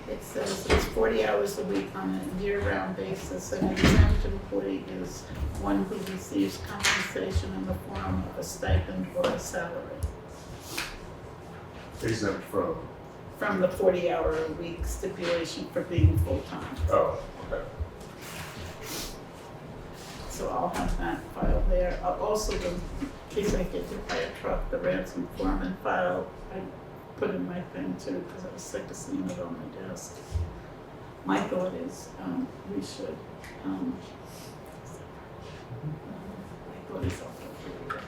It says it's 40 hours a week on a year-round basis. An exempt employee is one who receives compensation in the form of a stipend or a salary. Exempt from. from the 40-hour-a-week stipulation for being full-time. Oh, okay. So I'll have that file there. I'll also, in case I get hit by a truck, the ransom foreman file, I put in my thing too, because I was sick of seeing it on my desk. My thought is, we should, my thought is I'll go through it.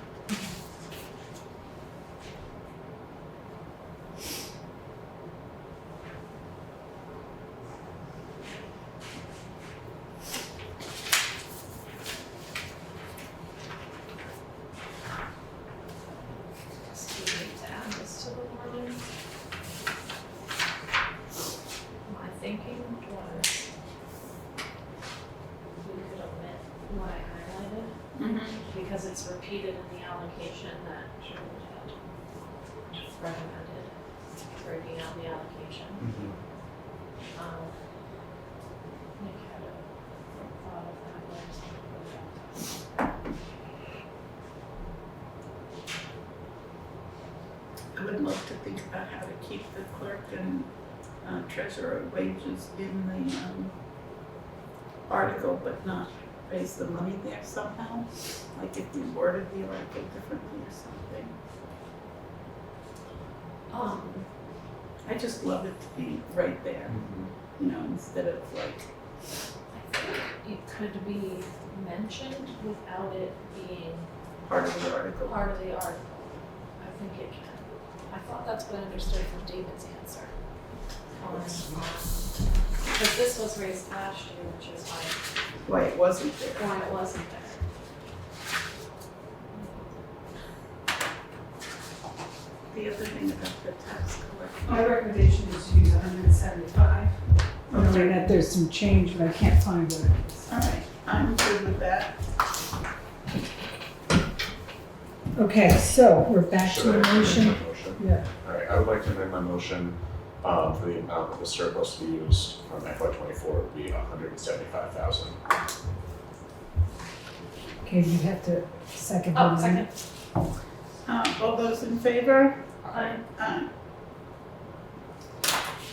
So we need to add this to the warning. My thinking was we could omit what I highlighted because it's repeated in the allocation that Julie had recommended, breaking out the allocation. Nick had a thought of that, but I just didn't put it out. I would love to think about how to keep the clerk and treasurer wages in the article, but not raise the money there somehow. Like if we worded the article differently or something. I just love it to be right there, you know, instead of like, I think it could be mentioned without it being part of the article. part of the article. I think it can. I thought that's what I understood from David's answer. Because this was raised last year, which is Why it wasn't there. why it wasn't there. The other thing about the tax collector. My recommendation is to use 175. Knowing that there's some change, but I can't find what it is. All right, I'm good with that. Okay, so we're back to Should the I amend motion. my motion? Yeah, All right, I would like to amend my motion, for the amount of the surplus to be used from FY '24 would be $175,000. okay, you have to second. Oh, the second. amendment. All those in favor? Aye. Aye.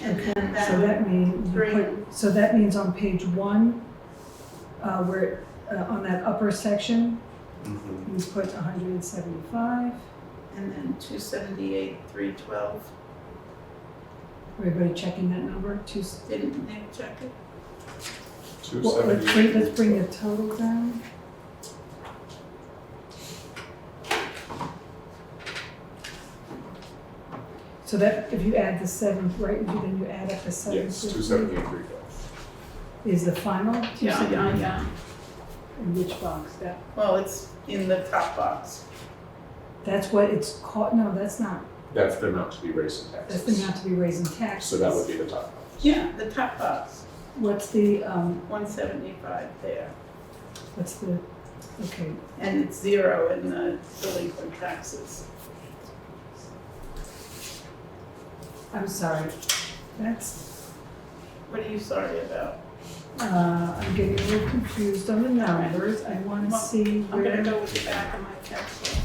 And Okay, then that so would that means, bring, so that means on page 1, where, on that upper section, you put 175. and then 278, 312. Everybody checking that number? Didn't Nick check it? Well, let's bring the total down. So that, if you add the 7, right, then you add up the 7. Yes, 278, 312. Is the final? Yeah. 278? In which box? That, Well, it's in the top box. that's what it's called, no, that's not, That's the amount to be raised in that's taxes. the amount to be raising taxes. So that would be the top box. Yeah, the top box, What's the, 175 there. what's the, okay, And it's 0 in the delinquent taxes. I'm sorry, that's, What are you sorry about? I'm getting a little confused on the numbers, I wanna Well, see I'm where. gonna go with the back of my textbook.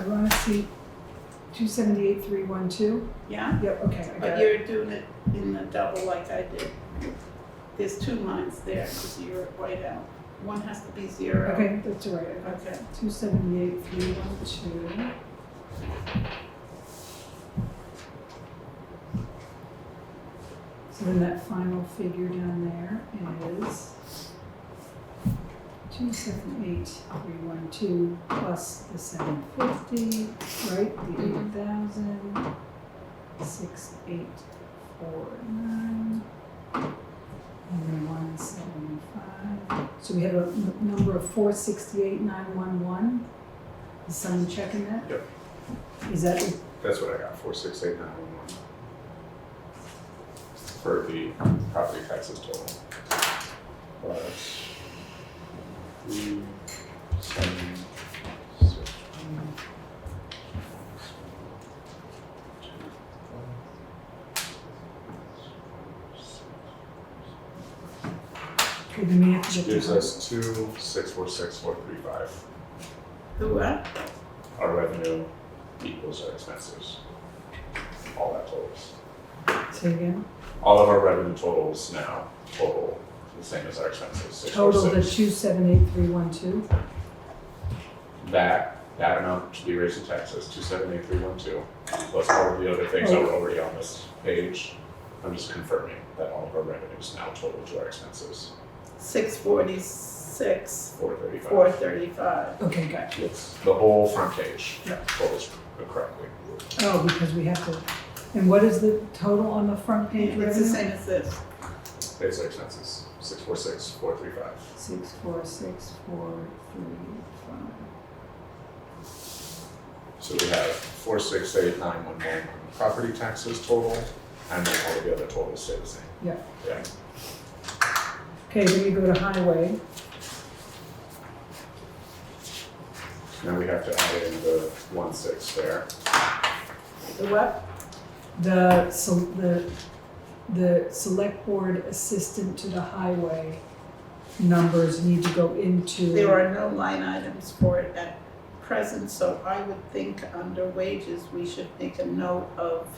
I wanna see 278,312. Yeah? Yep, okay, I But got it. you're doing it in the double like I did. There's 2 lines there because you're white out. One has to be 0. Okay, that's all right, I got Okay. 278,312. So then that final figure down there is 278,312 plus the 750, right? The 8,000, 6,849, and then 175. So we have a number of 468,911. Is someone checking that? Yep. Is that, That's what I got, 468,911. For the property taxes total. Plus 3, 7, 6, okay, then we have to get to. gives us 2,646,435. The what? Our revenue equals our expenses. All that totals. Say again? All of our revenue totals now total the same as our expenses, Total the 646. 278312. That amount should be raised in taxes, 278,312, plus all of the other things that were already on this page. I'm just confirming that all of our revenues now total to our expenses, 646, 435. 435. Okay, gotcha. It's the whole front page Yeah. totals correctly. Oh, because we have to, and what is the total on the front page revenue? It's the same as this. Basic expenses, 646, 435. 646,435. So we have 468,911 on the property taxes total, and then all of the other totals stay the same. Yeah. Yeah. Okay, then we go to highway. Now we have to add in the 16 there. The what? The select board assistant to the highway numbers need to go into. There are no line items for it at present, so I would think under wages, we should make a note of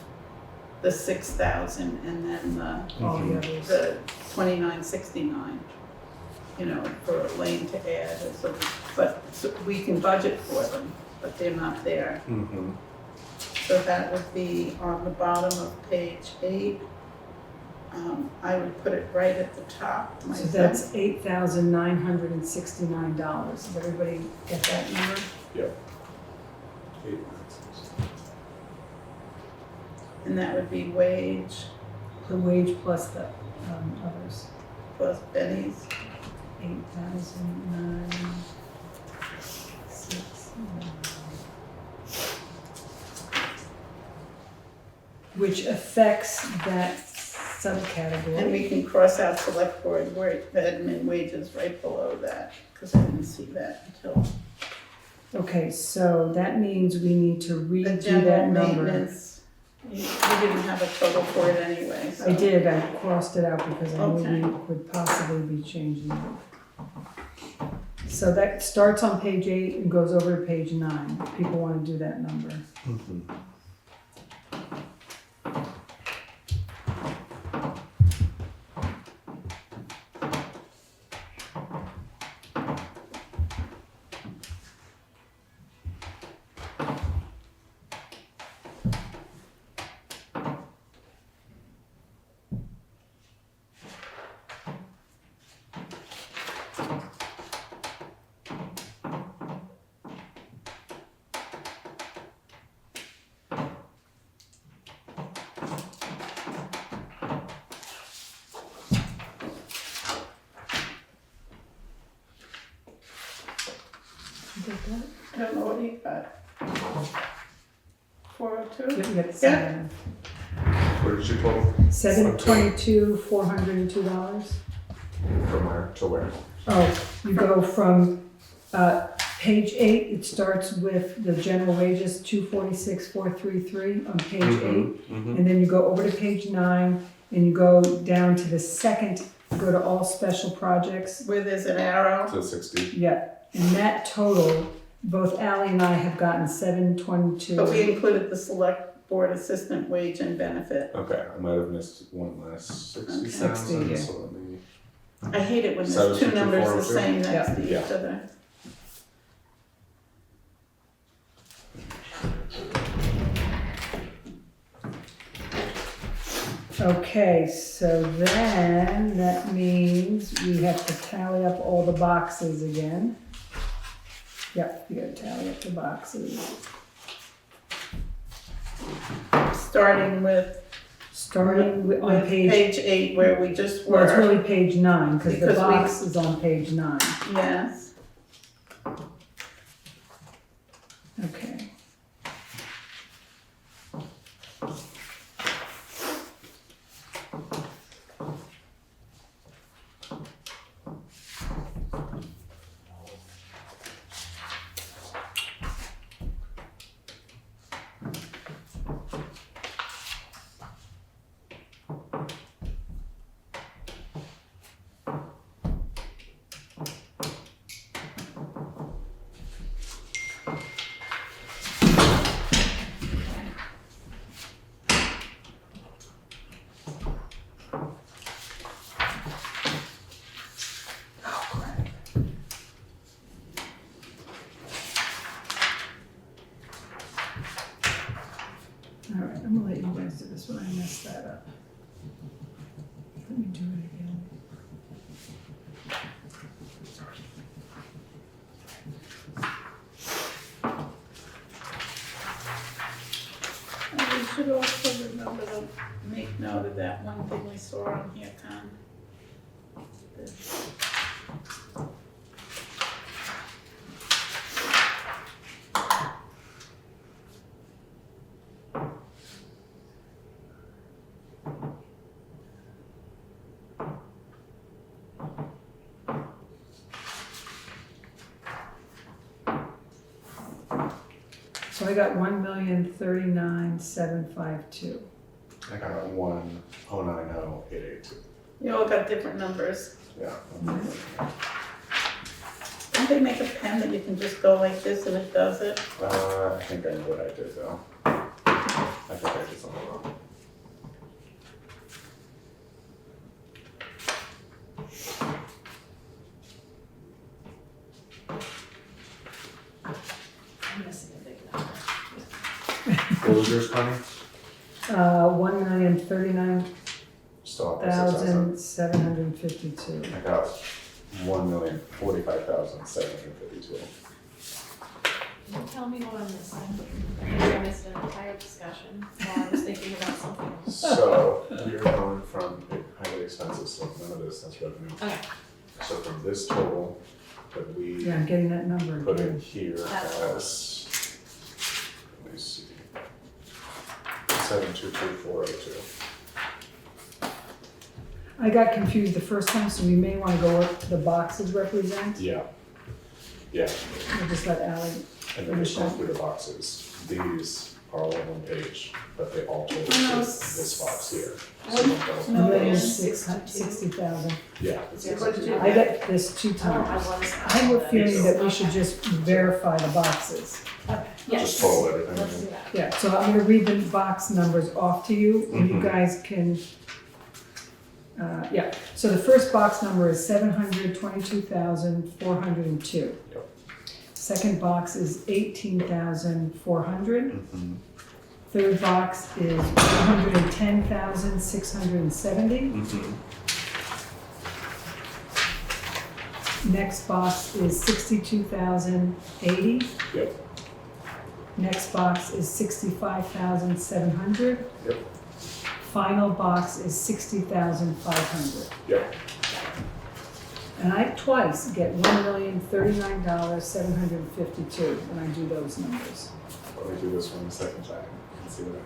the 6,000 and then all the others. the 2969, you know, for Elaine to add, so, but so we can budget for them, but they're not there. Mm-hmm. So that would be on the bottom of page 8. I would put it right at the top. So myself. that's $8,969. Does everybody get that number? And that would be wage The wage plus the others. plus Benny's. 8,969. Which affects that subcategory. And we can cross out select board admin wages right below that, because I didn't see that until. Okay, so that means we need to The redo general that number. maintenance, you didn't have a total for it anyway, so. I did, I crossed it out because I knew Okay. we would possibly be changing it. So that starts on page 8 and goes over to page 9. If people want to do that number. You get that? I don't know what he got. 402? You get Yeah. Where did you total? $722,402. From where to where? Oh, you go from, page 8, it starts with the general wages, 246,433 on page 8. And then you go over to page 9, and you go down to the second, go to all special projects. Where there's an arrow. To 60. Yeah, and that total, both Ally and I have gotten 722. But we included the select board assistant wage and benefit. Okay, I might have missed one last 60,000, 60, yeah. so let me. I hate it when there's two numbers the 752,402? same next to Yeah. each other. Okay, so then that means we have to tally up all the boxes again. Yep, you gotta tally up the boxes. Starting with On page, page 8 where we just well, it's were. really page 9, because the Because we- box is on page 9. Yes. Okay. should also remember to make note of that one thing we saw on here, Con. So I got 1,039,752. I got 1,090,882. You all got different numbers. Yeah. Don't they make a pen that you can just go like this and it does it? I think I know what I did though. I think I did something wrong. I'm missing a big number. What was yours, Connie? 1,039,752. Still up to 6,000. I got 1,045,752. Don't tell me what I'm missing. Maybe I missed an entire discussion while I was thinking about something else. So we're going from highway expenses, so none of this, that's revenue. Okay. So from this total that we Yeah, I'm getting that number put in again. here That's- as, let me see, 722,402. I got confused the first time, so we may want to go up to the boxes represent. Yeah. Yeah, We'll just let Ally, and then just going through the boxes. These are all on one page, but they all total to this box here. So don't go- No, they- 1,660,000. Yeah. it's Yeah, what did you- I get this 2 I times. was. I have a feeling that we should just verify the boxes. Yes. Just total everything. Let's do that. Yeah, so I'm gonna read the box numbers off to you, and you Mhm. guys can, yeah. So the first box number is 722,402. Yep. Second box is 18,400. Mhm. Third box is 110,670. Mhm. Next box is 62,080. Yep. Next box is 65,700. Yep. Final box is 60,500. Yep. And I twice get $1,039,752 when I do those numbers. Let me do this one the second time and see what I get.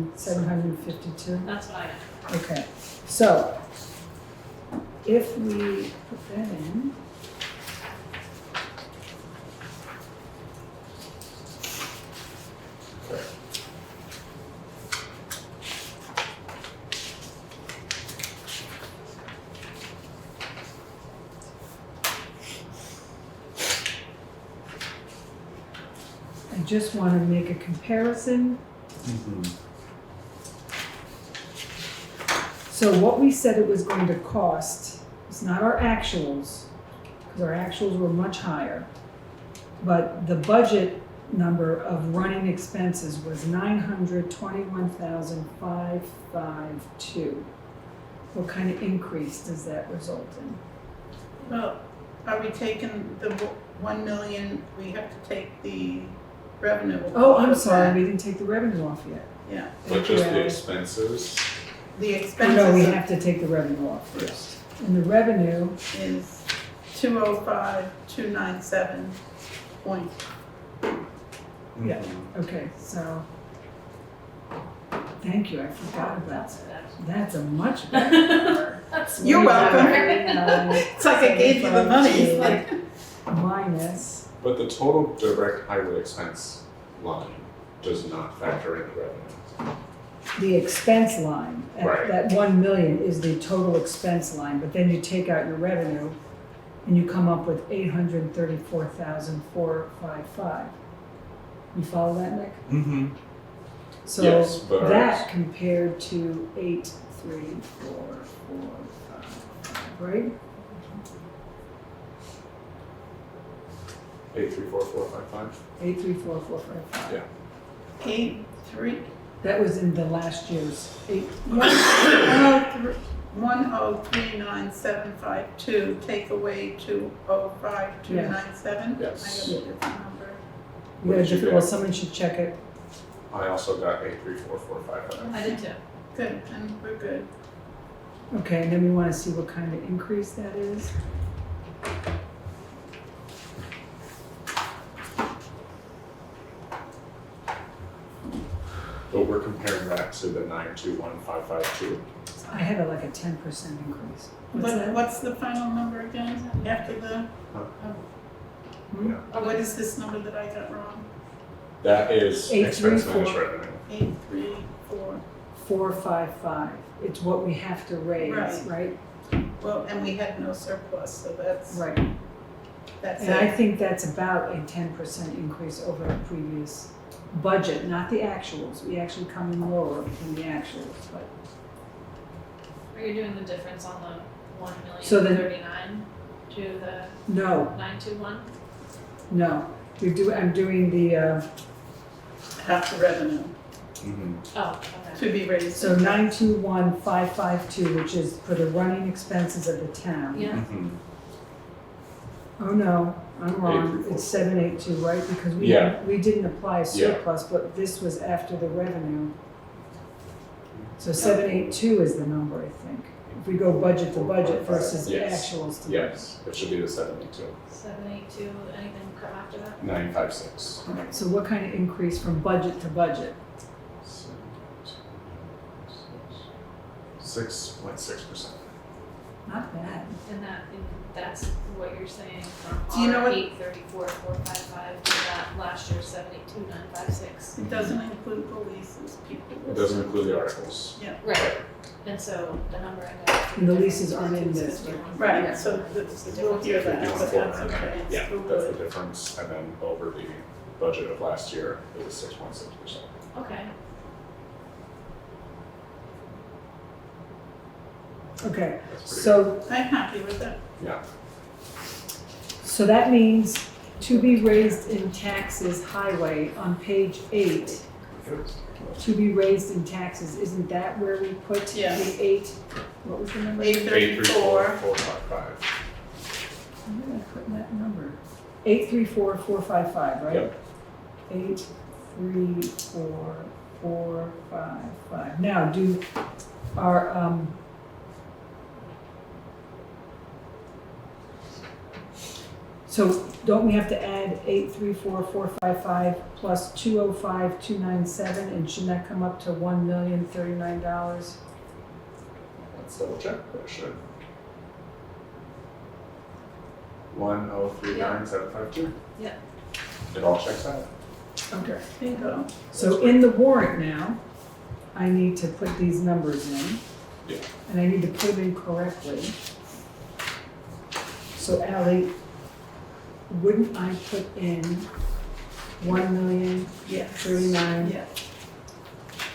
$1,039,752. That's what I got. Okay, so if we put that in. Okay. I just want to make a comparison. Mhm. So what we said it was going to cost is not our actuals, because our actuals were much higher. But the budget number of running expenses was 921,552. What kind of increase does that result in? Well, are we taking the 1 million, we have to take the revenue? Oh, off I'm of sorry, that. we didn't take the revenue off yet. Yeah, But Thank you, just the Ally. expenses, the Oh, expenses no, we have to take the revenue off first. And the revenue, is 205,297 point. Yeah. Mhm. okay, so, thank you, I forgot about That's that. it. That's a much better number. That's You're way welcome. better. It's like I gave you the money, it's like, Minus, But the total direct highway expense line does not factor in the revenue. the expense line, Right. that 1 million is the total expense line, but then you take out your revenue and you come up with 834,455. You follow that, Nick? Mm-hmm. So Yes, but- that compared to 834,455, right? 834455. 834455. Yeah. 83, That was in the last year's, 1039,752, take away 205297. Yes. I got a different number. you got a different, well, someone should check it. I also got 834455. I did too. Good, and we're good. Okay, and then we wanna see what kind of increase that is. But we're comparing that to the 921552. I had a, like a 10% increase. What's that? What's the final number again, after the, Hmm? what is this number that I got wrong? That is expense 834. minus revenue. 834, 455, it's what we have to raise, Right. right? well, and we had no surplus, so that's Right, it. and I think that's about a 10% increase over the previous budget, not the actuals. We actually come in lower than the actuals, but. Are you doing the difference on the So then- 1,039,000 to the No, 921? no, I'm doing the, Half the revenue Oh, okay. to be raised. so 921552, which is for the running expenses of the town. Yeah, Oh, no, I'm wrong, 834. it's 782, right? Because Yeah. we didn't apply a Yeah. surplus, but this was after the revenue. So 782 is the number, I think. If we go budget to budget versus the Yes. actuals to. Yes, it should be the 72. 782, anything come after that? 956. All right, so what kind of increase from budget to budget? 6.6%. Not bad. And that's what you're saying from Do you know our what- 834,455 to that last year's 72,956. It doesn't include the leases, people. It doesn't include the articles. Right, and so the number I got. And the leases aren't in this, right? Right, so we'll hear that, but that's okay. It's Yeah, still that's the good. difference. And then over the budget of last year, it was 6.6%. Okay, Okay, That's pretty so, I'm happy with it. good. Yeah. so that means to be raised in taxes highway on page 8, to be raised in taxes, isn't that where we put the Yes. 8? What was the number? 834, 834,455. Where did I put that number? 834455, right? Yep. 834455. Now, do our, so don't we have to add 834455 plus 205297, and shouldn't that come up to $1,039,039? Let's double check, but it should. 1039752. Yeah. It all checks out. Okay. bingo. So in the warrant now, I need to put these numbers in. Yeah. And I need to put them in correctly. So Ally, wouldn't I put in 1,039,000, Yeah,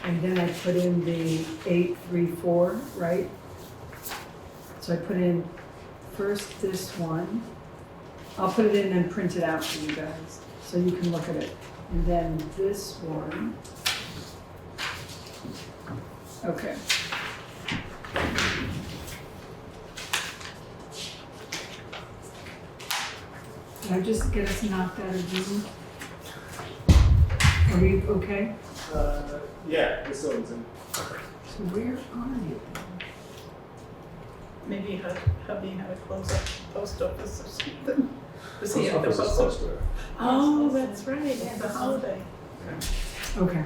and then I put in the 834, right? So I put in first this one. I'll put it in and print it out for you guys, so you can look at it. And then this one. Okay. Can I just get us knocked out of Zoom? Are we okay? Yeah, this one's in. So where are you? maybe hubby had to close up the post office or something. Was he Post at the office is post close office? to it. Oh, that's right, it's the holiday. Okay.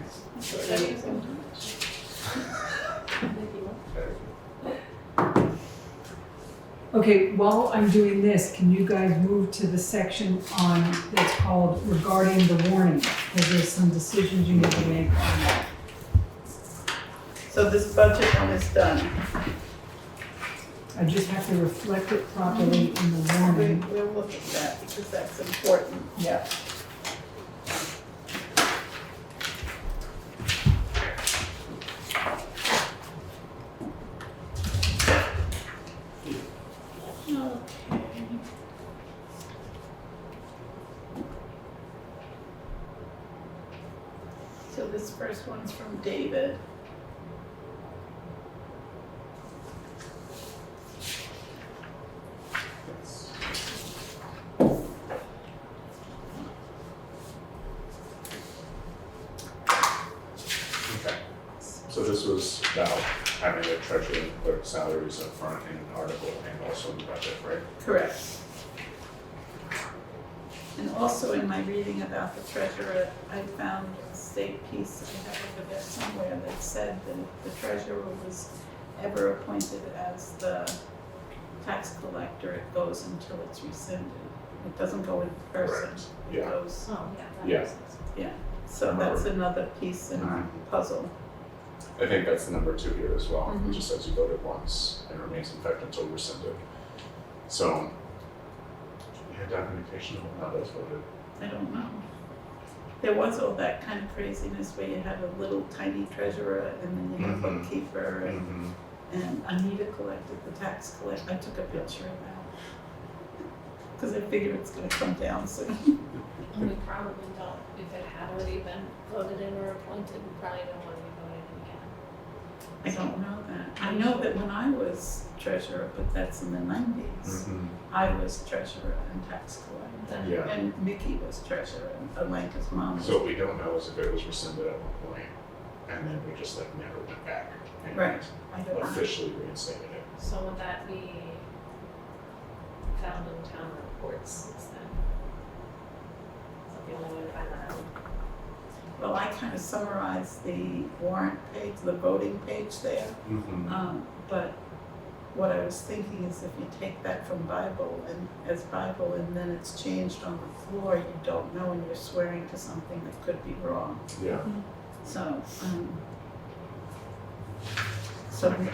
Okay, while I'm doing this, can you guys move to the section on, that's called regarding the warning? Because there's some decisions you need to make on that. So this budget one is done. I just have to reflect it properly in the warning. We'll look at that because that's important. Yeah. first one's from David. Okay, so this was about having the treasurer and clerk salaries up front in an article and also in the budget, right? Correct. And also in my reading about the treasurer, I found a state piece I have over there somewhere that said that if the treasurer was ever appointed as the tax collector, it goes until it's rescinded. It doesn't go in person. Correct. It Yeah. goes, Oh, yeah, that Yeah. makes sense. so that's another piece in our puzzle. I think that's the number 2 here as well. Mhm. It just says you voted once and remains in effect until rescinded. So, you had documentation of how those voted. I don't know. There was all that kind of craziness where you had a little tiny treasurer and then you had a Mhm. bookkeeper and Anita collected the tax collect. I took a picture of that. Cause I figure it's gonna come down soon. And we probably don't, if it had already been voted in or appointed, we probably don't want to be voting in again. I don't know that. I know that when I was treasurer, but that's in the 90s, I was treasurer and tax collector. Yeah. And Mickey was treasurer and Alanka's mom was. So what we don't know is if it was rescinded at one point and then we just like never went back and Right. I don't know. officially reinstated it. So would that be found in town reports since then? Is that the only way to find that out? Well, I kind of summarized the warrant page, the voting page there. But what I was thinking is if you take that from Bible and as Bible and then it's changed on the floor, you don't know and you're swearing to something that could be wrong. Yeah. So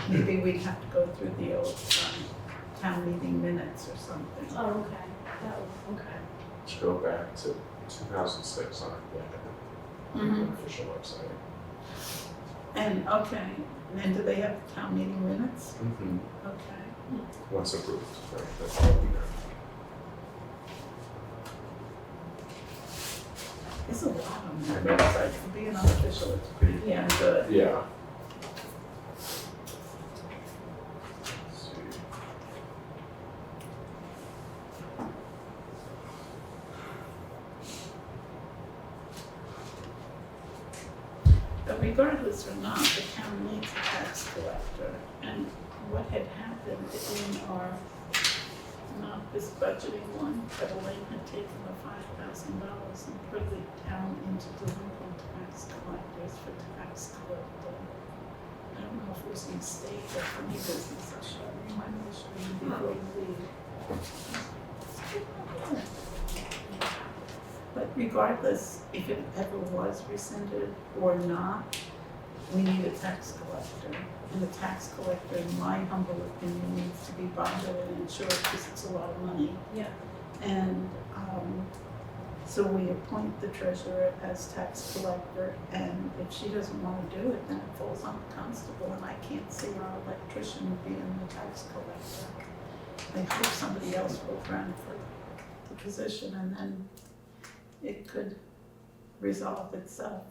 maybe we'd have to go through the old town meeting minutes or something. Oh, okay, that would, okay. Let's go back to 2006 on the official website. And, okay, and do they have town meeting minutes? Okay. Once approved, right, that's all we know. There's a lot on that website. For being unofficial, it's pretty damn good. Yeah. Let's see. But regardless or not, the town needs a tax collector. And what had happened in our, not this budgeting one, but Elaine had taken the $5,000 and put the town into delinquent tax collectors for tax collector. I don't know if it was a mistake or funny business. I should remind me to show you before you leave. But regardless, if it ever was rescinded or not, we need a tax collector. And the tax collector, in my humble opinion, needs to be bonded and insured because it's a lot of money. Yeah. And so we appoint the treasurer as tax collector, and if she doesn't want to do it, then it falls on the constable, and I can't see our electrician being the tax collector. I hope somebody else will run for the position, and then it could resolve itself.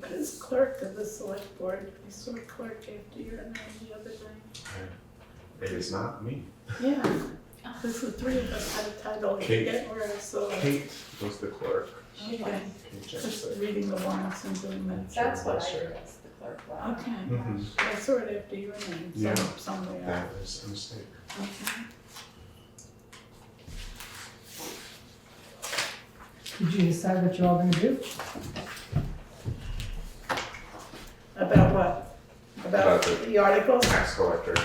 But as clerk of the select board, I saw clerk after your name the other day. It is not me. Yeah, because the three of us had a title, I Kate. forget where I saw it. Kate was the clerk. Okay, Kate just Jensen. reading the warrants and doing minutes. That's what I Sure. did as the clerk left. Okay, Mhm. I saw it after your name, Yeah. somewhere. That is a mistake. Okay. Did you decide what you're all gonna do? About what? About About the articles? Tax collector.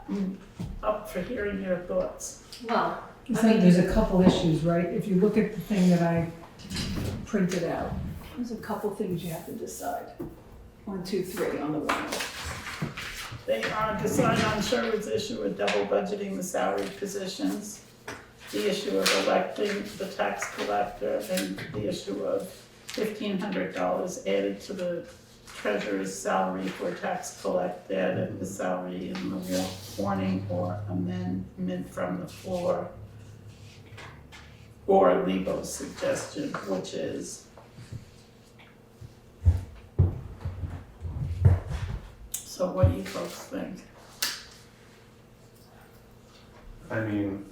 I'm up for hearing your thoughts. Well, So I mean- there's a couple issues, right? If you look at the thing that I printed out, there's a couple things you have to decide. 1, 2, 3 on the warrant. They are decide on Sherwood's issue of double budgeting the salary positions, the issue of electing the tax collector, and the issue of $1,500 added to the treasurer's salary for tax collector, added the salary in the warning or amendment from the floor, or Lebo's suggestion, which is so what do you folks think? I mean,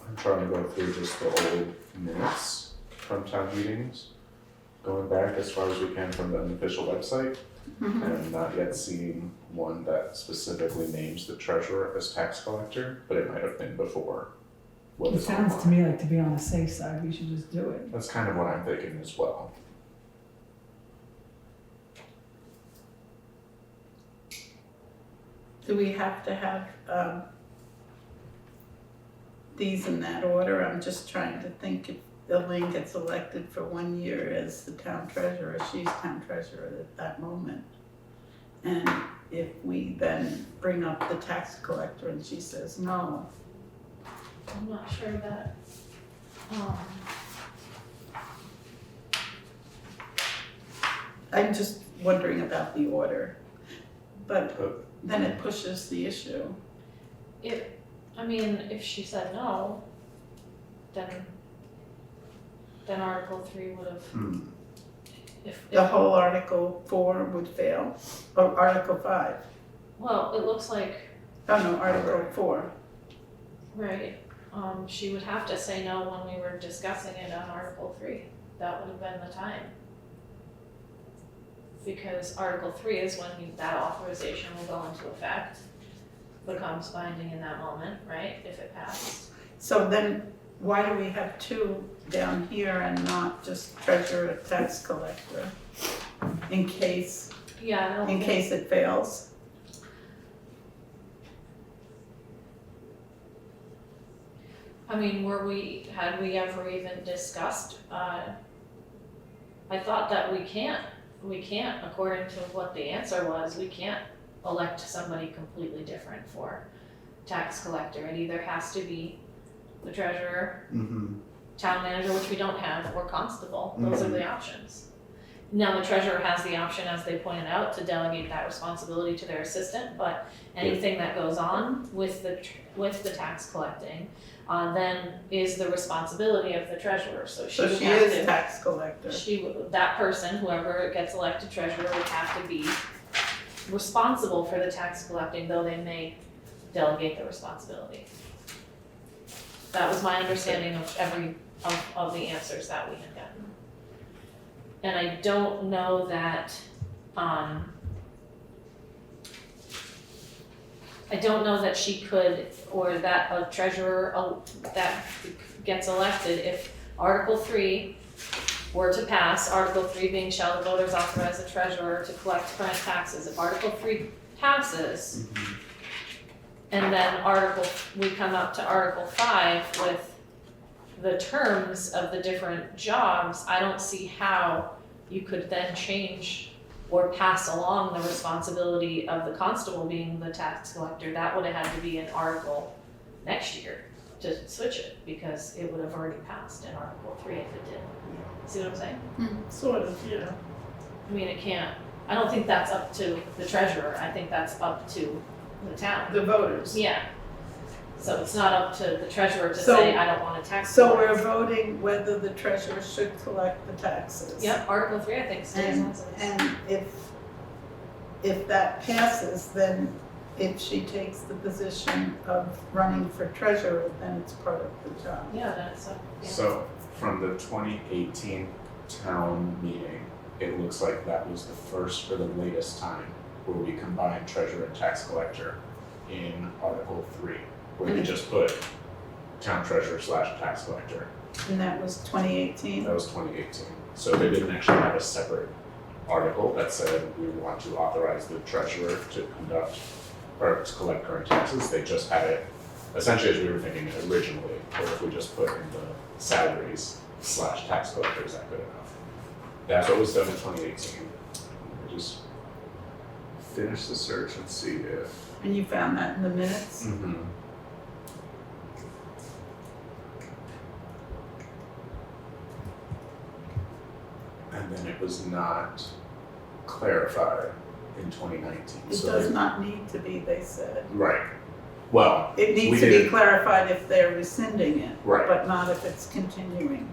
I'm trying to go through just the old minutes from town meetings, going back as far as we can from the official website, and not yet seeing one that specifically names the treasurer as tax collector, but it might have been before. What It is sounds to online. me like, to be on the safe side, we should just do it. That's kind of what I'm thinking as well. Do we have to have, these in that order? I'm just trying to think if Elaine gets elected for 1 year as the town treasurer, she's town treasurer at that moment. And if we then bring up the tax collector and she says no, I'm not sure that, I'm just wondering about the order. But But then it pushes the issue. I mean, if she said no, then Article 3 would have, if, The whole Article 4 would fail, or Article 5. well, it looks like, Oh no, Article 4. right, she would have to say no when we were discussing it on Article 3. That would have been the time. Because Article 3 is when that authorization will go into effect, becomes binding in that moment, right, if it passed. So then, why do we have 2 down here and not just treasurer, tax collector? In case, Yeah, I don't in think, case it fails? I mean, had we ever even discussed, I thought that we can't, according to what the answer was, we can't elect somebody completely different for tax collector. It either has to be the treasurer, town manager, which we don't have, or constable. Those are the options. Now, the treasurer has the option, as they pointed out, to delegate that responsibility to their assistant, but anything that goes on with the tax collecting, then is the responsibility of the treasurer, so she So would she have is to, tax collector. that person, whoever gets elected treasurer, would have to be responsible for the tax collecting, though they may delegate the responsibility. That was my understanding of the answers that we had gotten. And I don't know that, she could, or that a treasurer, that gets elected, if Article 3 were to pass, Article 3 being shall the voters authorize the treasurer to collect current taxes, if Article 3 passes, and then we come up to Article 5 with the terms of the different jobs, I don't see how you could then change or pass along the responsibility of the constable being the tax collector. That would have had to be an article next year to switch it, because it would have already passed in Article 3 if it did. See what I'm saying? Sort of, yeah. I mean, I don't think that's up to the treasurer, I think that's up to the town. The voters. Yeah. So it's not up to the treasurer to So- say, I don't want a tax So collector. we're voting whether the treasurer should collect the taxes. Yep, Article 3, I think, stays And, as is. and if that passes, then if she takes the position of running for treasurer, then it's part of the job. Yeah, that's up, yeah. So from the 2018 town meeting, it looks like that was the first or the latest time where we combined treasurer and tax collector in Article 3, where they just put town treasurer / tax collector. And that was 2018. That was 2018. So they didn't actually have a separate article that said we want to authorize the treasurer to conduct or to collect current taxes. They just had it essentially as we were thinking originally, or if we just put in the salaries / tax collector, is that good enough? That's what was done in 2018. We just finish the search and see if. And you found that in the minutes? Mm-hmm. And then it was not clarified in 2019. It So does they- not need to be, they said. Right. Well, It We needs to be did- clarified if they're rescinding it, right. but not if it's continuing.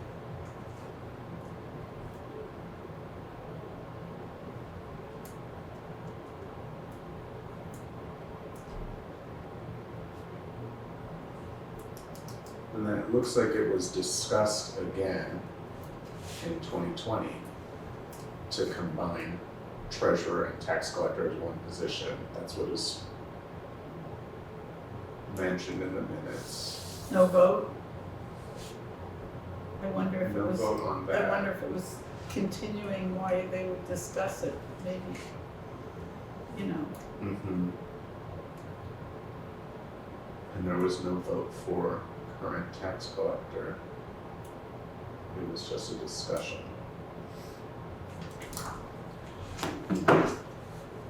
And then it looks like it was discussed again in 2020 to combine treasurer and tax collector as one position. That's what is mentioned in the minutes. No vote? I wonder if it No was, vote on I that. wonder if it was continuing why they would discuss it, maybe, you know. Mm-hmm. And there was no vote for current tax collector. It was just a discussion.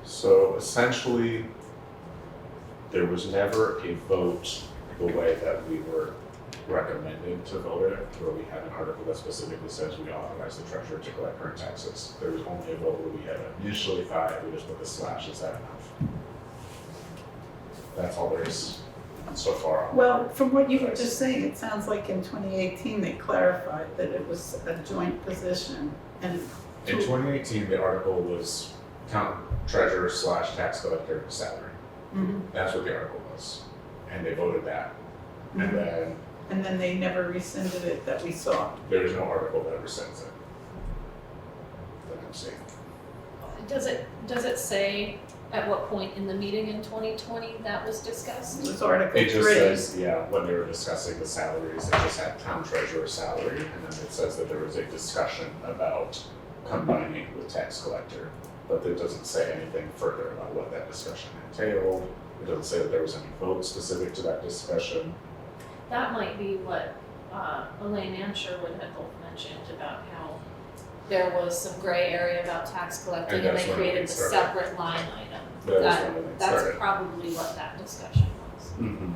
So essentially, there was never a vote the way that we were recommended to vote it, where we had an article that specifically says we authorize the treasurer to collect current taxes. There was only a vote where we had initially thought we just put the / is that enough? That's all there is so far. Well, from what you were just saying, it sounds like in 2018 they clarified that it was a joint position and. In 2018, the article was town treasurer / tax collector salary. Mhm, That's what the article was, and they voted that. And mhm. then And then they never rescinded it that we saw. there is no article that rescinds it. That I'm seeing. Does it say at what point in the meeting in 2020 that was discussed? It was Article It just 3. says, yeah, when they were discussing the salaries, it just had town treasurer salary, and then it says that there was a discussion about combining with tax collector. But it doesn't say anything further about what that discussion entailed. It doesn't say that there was any vote specific to that discussion. That might be what Elaine and Sherwood had both mentioned about how there was some gray area about tax collecting And and that's they when created it the started. separate line item. That is That- when it That's started. probably what that discussion was. Mm-hmm.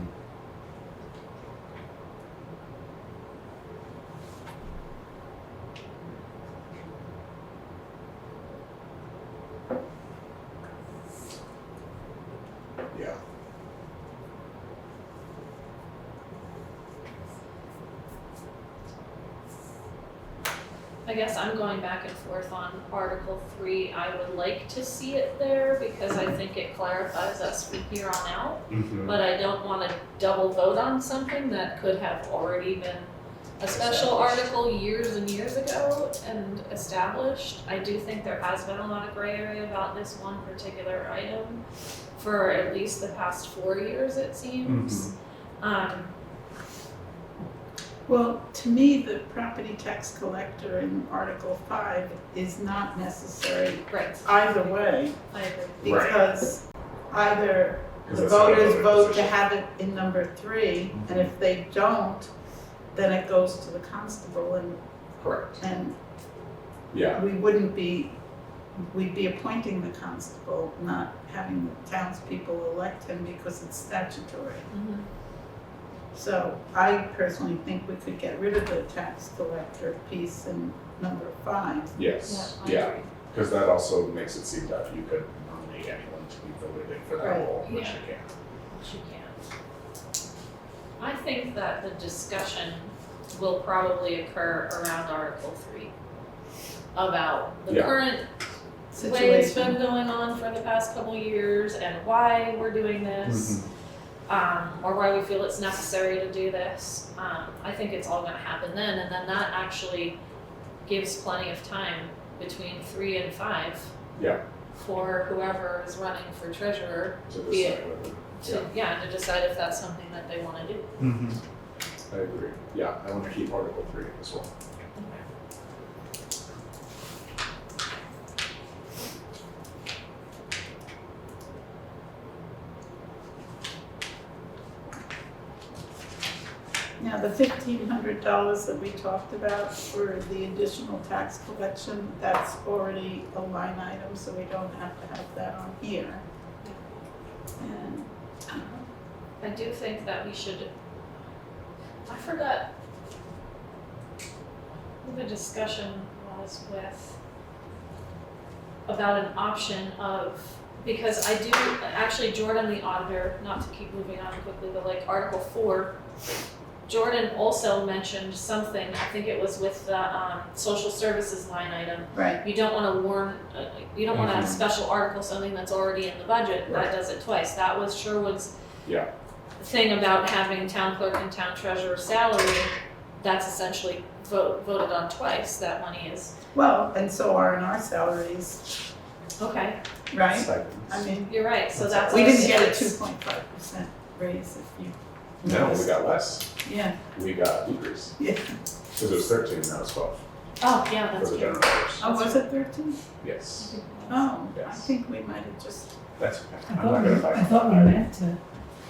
Yeah. I guess I'm going back and forth on Article 3. I would like to see it there because I think it clarifies us from here on out. Mm-hmm. But I don't want to double vote on something that could have already been a special Established. article years and years ago and established. I do think there has been a lot of gray area about this one particular item for at least the past 4 years, it seems. Well, to me, the property tax collector in Article 5 is not necessary Right, either way, I agree. Right. because either the that's not a voters voting vote to position. have it in number 3, and if they don't, then it goes to the constable, Correct. and Yeah. we'd be appointing the constable, not having the townspeople elect him because it's statutory. Mhm. So I personally think we could get rid of the tax collector piece in number 5. Yes. I Yeah. agree. Because that also makes it seem that you could nominate anyone to be voted in for that Right. role, which Yeah. you can't. She can. I think that the discussion will probably occur around Article 3 about the Yeah. current way it's been Situation. going on for the past couple years and why we're doing this, or why we feel it's necessary to do this. I think it's all gonna happen then, and then that actually gives plenty of time between 3 and 5. Yeah. For whoever is running for treasurer To Be it- decide whether- to decide if that's something that they wanna do. I agree. Yeah, I want to keep Article 3 as well. Now, the $1,500 that we talked about for the additional tax collection, that's already a line item, so we don't have to have that on here. And, I do think that we should, I forgot who the discussion was with about an option of, because I do, actually Jordan the auditor, not to keep moving on quickly, but like Article 4, Jordan also mentioned something, I think it was with the social services line item. right, You don't wanna warn, you don't wanna have a special article, something that's already in the budget, Right. that does it twice. That was Sherwood's Yeah. thing about having town clerk and town treasurer's salary, that's essentially voted on twice, that money is. well, and so are in our salaries, Okay, right? Stipends. I mean, you're right, so that's. we didn't if get a it's- 2.5% raise if you. No, we noticed. got less. Yeah, We got a decrease. yeah. Because it was 13, now it's 12 Oh, yeah, for that's the true. general office. Oh, was it 13? Yes. Oh, I Yes. think we might have just, That's I okay. I'm thought not we, gonna fight. I thought we on that. meant to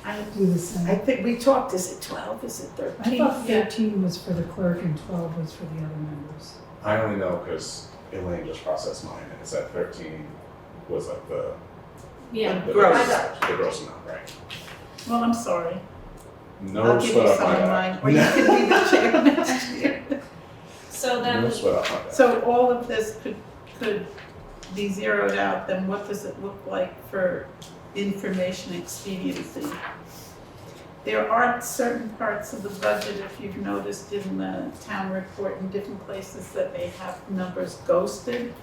I do the same. think we talked, is it 12, is it I 13? thought 13 was for the clerk and 12 was for the other members. I only know because Elaine just processed mine and it said 13 was like the Yeah, Gross. the gross amount, right? Well, I'm sorry. No I'll give sweat you up some my of back. mine, or you can be the chair next year. so then, No sweat up my back. So all of this could be zeroed out, then what does it look like for information expediency? There are certain parts of the budget, if you've noticed in the town report in different places, that they have numbers ghosted.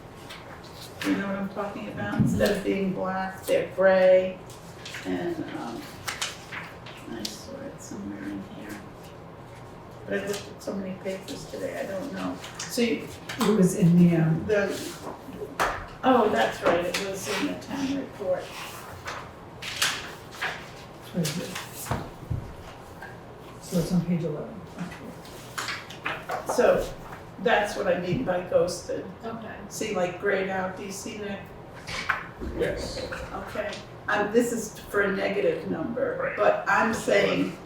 You know what I'm talking about? Instead of being black, they're gray, and, I saw it somewhere in here. But I looked at so many papers today, I don't know. So you, It was in the, oh, that's right, it was in the town report. treasurer. So it's on page 11. So that's what I mean by ghosted. okay, See, like grayed out, do you see that? Yes. Okay, this is for a negative number, Right. but I'm saying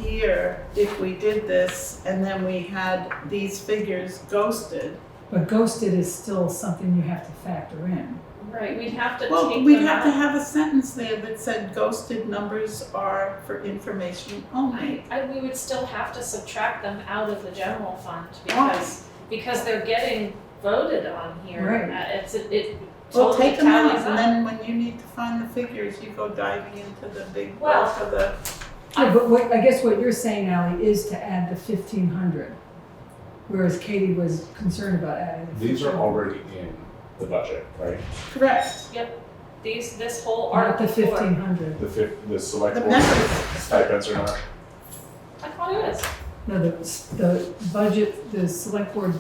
here, if we did this and then we had these figures ghosted, But ghosted is still something you have to factor in. right, we'd have to take well, them we'd have to out. have a sentence there that said ghosted numbers are for information only. We would still have to subtract them out of the general fund Why? because they're getting voted on here. Right. It Well, totally take them out, tallies and up. then when you need to find the figures, you go diving into the big Well- bulk of the, Yeah, but what, I guess what you're saying, Ally, is to add the 1,500, whereas Katie was concerned about adding the These are 1,500. already in the budget, right? correct, This whole Not the Article 4, 1,500. The select the board members. stipends are not. I thought it was. No, the budget, the select board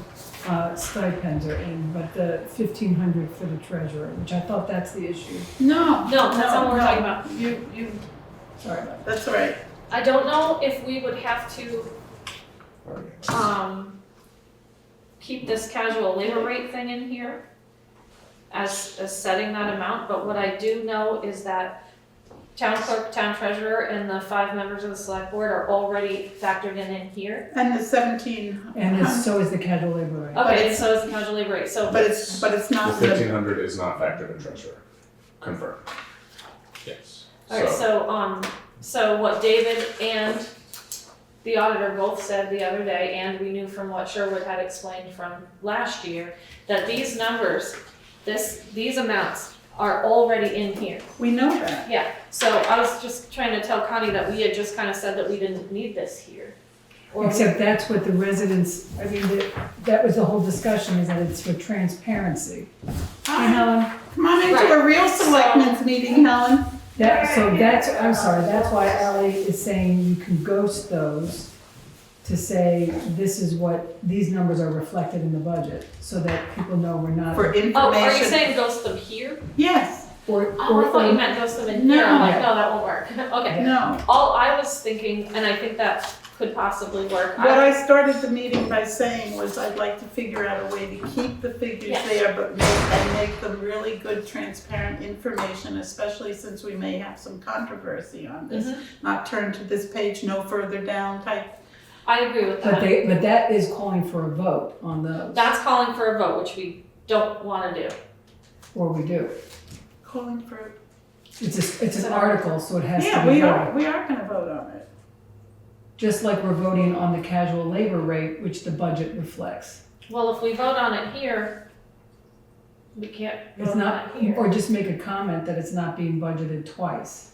stipends are in, but the 1,500 for the treasurer, which I thought that's the issue. No, No, that's not what we're no, talking about. You, Sorry about that's all right. I don't know if we would have to, keep this casual labor rate thing in here as setting that amount, but what I do know is that town clerk, town treasurer, and the 5 members of the select board are already factored in here. And the 17. that. And so is the casual labor rate. Okay, and so is the casual labor rate, so. But it's The not the, 1,500 is not factored in treasurer. Confirmed. Yes. Alright, so what David and the auditor both said the other day, and we knew from what Sherwood had explained from last year, that these numbers, these amounts are already in here. we know that. Yeah, so I was just trying to tell Connie that we had just kind of said that we didn't need this here. Or we- Except that's what the residents, I mean, that was the whole discussion, is that it's for transparency. Hey, Helen? Come on into Right. a real selectmen's meeting, Helen. I'm sorry, that's why Ally is saying you can ghost those to say, this is what, these numbers are reflected in the budget, so that people know we're not. For Oh, are you information, saying ghost them here? yes, Or, Oh, I thought you meant ghost them in here, I'm like, no, that won't work, okay. no. All I was thinking, and I think that could possibly work, What I started the meeting by saying was I'd like to figure out a way to keep the figures Yes. there, but make them really good, transparent information, especially since we may have some controversy on this. Mhm. Not turn to this page, no further down type. I agree with but that. but that is calling for a vote on those, That's calling for a vote, which we don't wanna do. or we do. Calling for, It's an article, so it has to yeah, be we voted. are gonna vote on it. Just like we're voting on the casual labor rate, which the budget reflects. Well, if we vote on it here, we can't It's vote on not, it here. or just make a comment that it's not being budgeted twice.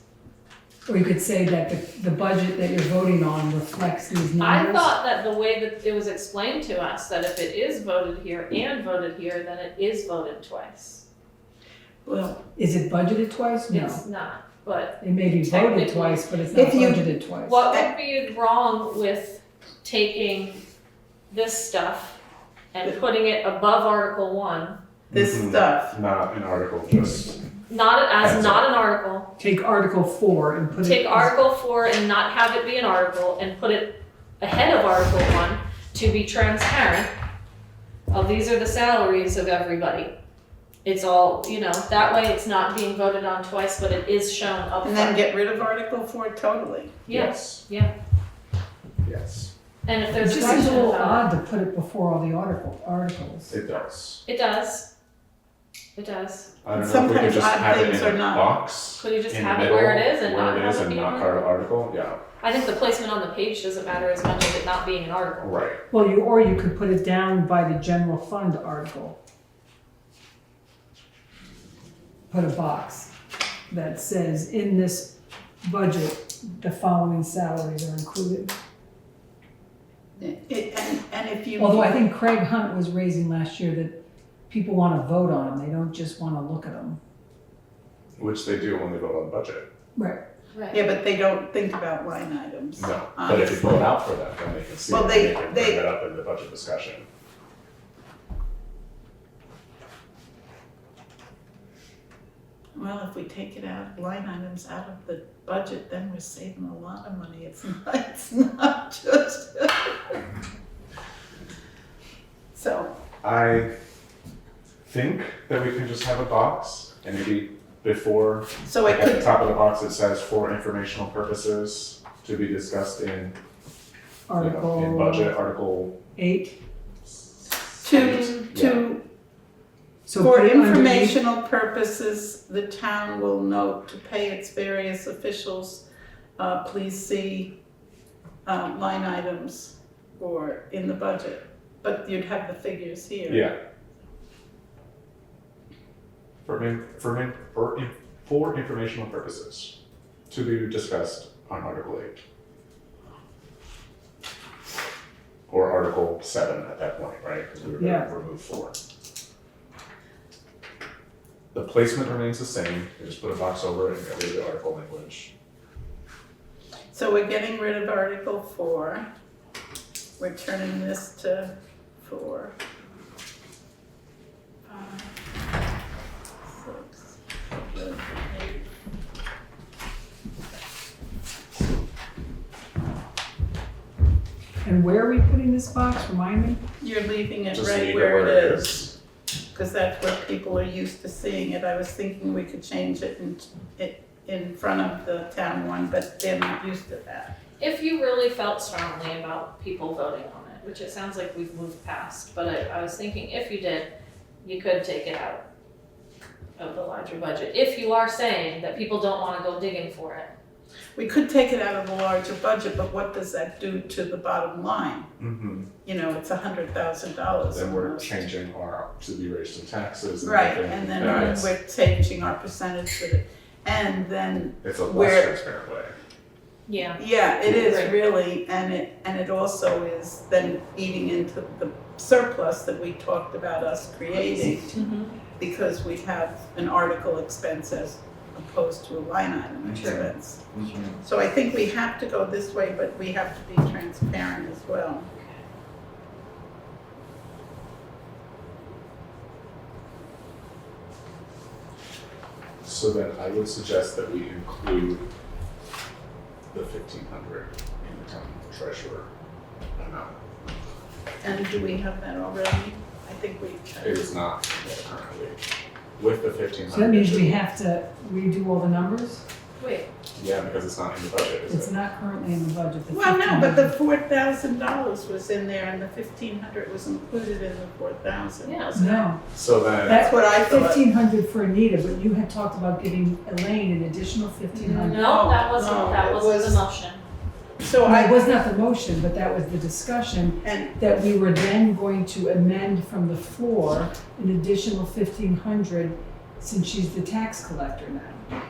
Or you could say that the budget that you're voting on reflects these I numbers. thought that the way that it was explained to us, that if it is voted here and voted here, then it is voted twice. Well, Is it budgeted twice? No. It's not, but It may be voted Technically, twice, but it's not if you- budgeted twice. what would be wrong with taking this stuff and putting it above Article 1? this Mhm. stuff, Not an article, just, Not That's not an article. Take Article 4 and put it. Take Article 4 and not have it be an article and put it ahead of Article 1 to be transparent. Oh, these are the salaries of everybody. It's all, that way it's not being voted on twice, but it is shown up and then front. get rid of Article 4 totally. yes. Yeah. Yes, And if It there's a just seems a question little about odd to put it before all the articles. it does. it does. It does. I don't know if we Sometimes could just odd have it things in are a not. box. Could you just in the have it middle, where it is and where not it have is it and be not an part of article? article, yeah, I think the placement on the page doesn't matter as much as it not being an article. right. Well, you could put it down by the general fund article. Put a box that says, in this budget, the following salaries are included. And if you. Although I think Craig Hunt was raising last year that people wanna vote on them, they don't just wanna look at them. Which they do when they vote on the budget. Right. Right. Yeah, but they don't think about line items. No, but if you pull it out for them, then they can see Well, it, they- and they can they- bring it up in the budget discussion. Well, if we take it out, line items out of the budget, then we're saving a lot of money. It's not just. So, I think that we can just have a box and maybe before, so I like at the could, top of the box, it says for informational purposes to be discussed in, in Article budget, article. 8, to, so for put it underneath. informational purposes, the town will note to pay its various officials, please see, line items or in the budget, but you'd have the figures here. Yeah. For informational purposes, to be discussed on Article 8. Or Article 7 at that point, right? Because we were Yeah. gonna remove 4. The placement remains the same, you just put a box over it and get rid of the article language. So we're getting rid of Article 4. We're turning this to 4. 5, 6, 7, 8. And where are we putting this box, remind me? You're leaving it Just right leave it where where it it is, because that's where people are used to seeing it. I was thinking we could change it in front of the town one, but they're not used to that. If you really felt strongly about people voting on it, which it sounds like we've moved past, but I was thinking if you did, you could take it out of the larger budget. If you are saying that people don't wanna go digging for it. We could take it out of the larger budget, but what does that do to the bottom line? Mm-hmm. It's $100,000 Then we're almost. changing to be raised in taxes and Right, everything. and then it's- we're changing our percentage with it. And then, It's a where- less transparent way. Yeah. yeah, it is Right. really, and it also is then eating into the surplus that we talked about us creating, Mm-hmm. because we have an article expense opposed to a line item That's right. expense. That's right. So I think we have to go this way, but we have to be transparent as well. So then I would suggest that we include the 1,500 in the town treasurer amount. And do we have that already? I think we. It is not yet currently. With the 1,500. So that means we have to redo all the numbers? Wait, Yeah, because it's not in the budget, is It's it? not currently in the budget, the Well, no, but the $1,500. $4,000 was in there and the 1,500 was included in the 4,000. Yeah. wasn't it? No, So then, That's what I thought. 1,500 for Anita, but you had talked about giving Elaine an additional 1,500. no, that wasn't, No, that it wasn't was- the motion. So No, it I, was not the motion, but that was the discussion, and, that we were then going to amend from the floor an additional 1,500 since she's the tax collector now.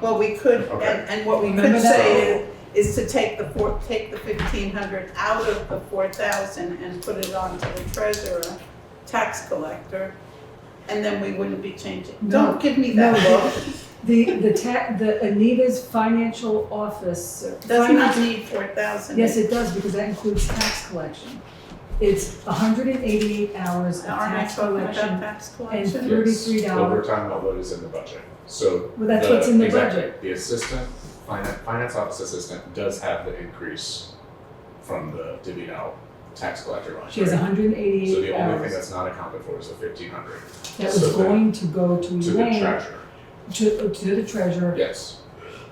well, we could, Okay. and what we Remember could that? say is to take the 1,500 out of the 4,000 and put it on to the treasurer, tax collector, and then we wouldn't be changing. No. Don't give me No, that look. the Anita's financial office. Does not finance- need 4,000. Yes, it does, because that includes tax collection. It's 188 hours of Aren't I tax talking collection about tax and collection? $33. yes, but we're talking about what is in the budget. So Well, that's what's in the exactly, budget. the assistant, finance office assistant does have the increase from the divvied out tax collector line. She has right? So 188 the only thing hours. that's not accounted for is the 1,500 That so was then- going to go to to the Elaine, treasurer. to the treasurer. Yes.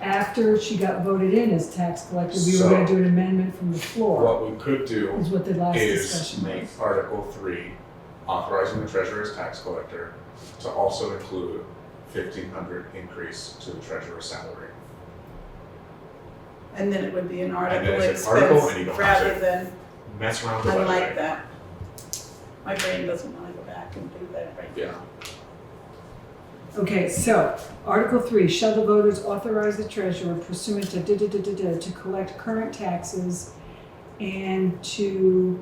After she got voted in as tax collector, we were So- gonna do an amendment from the floor, What we could do is what the last is discussion make was. Article 3 authorizing the treasurer as tax collector to also include 1,500 increase to the treasurer's salary. And then it would be an then article it's an article and you expense don't have rather to than, Mess around with I the budget. like that. My brain doesn't wanna go back and do that right Yeah. now. Okay, so, Article 3, shall the voters authorize the treasurer pursuant to to collect current taxes and to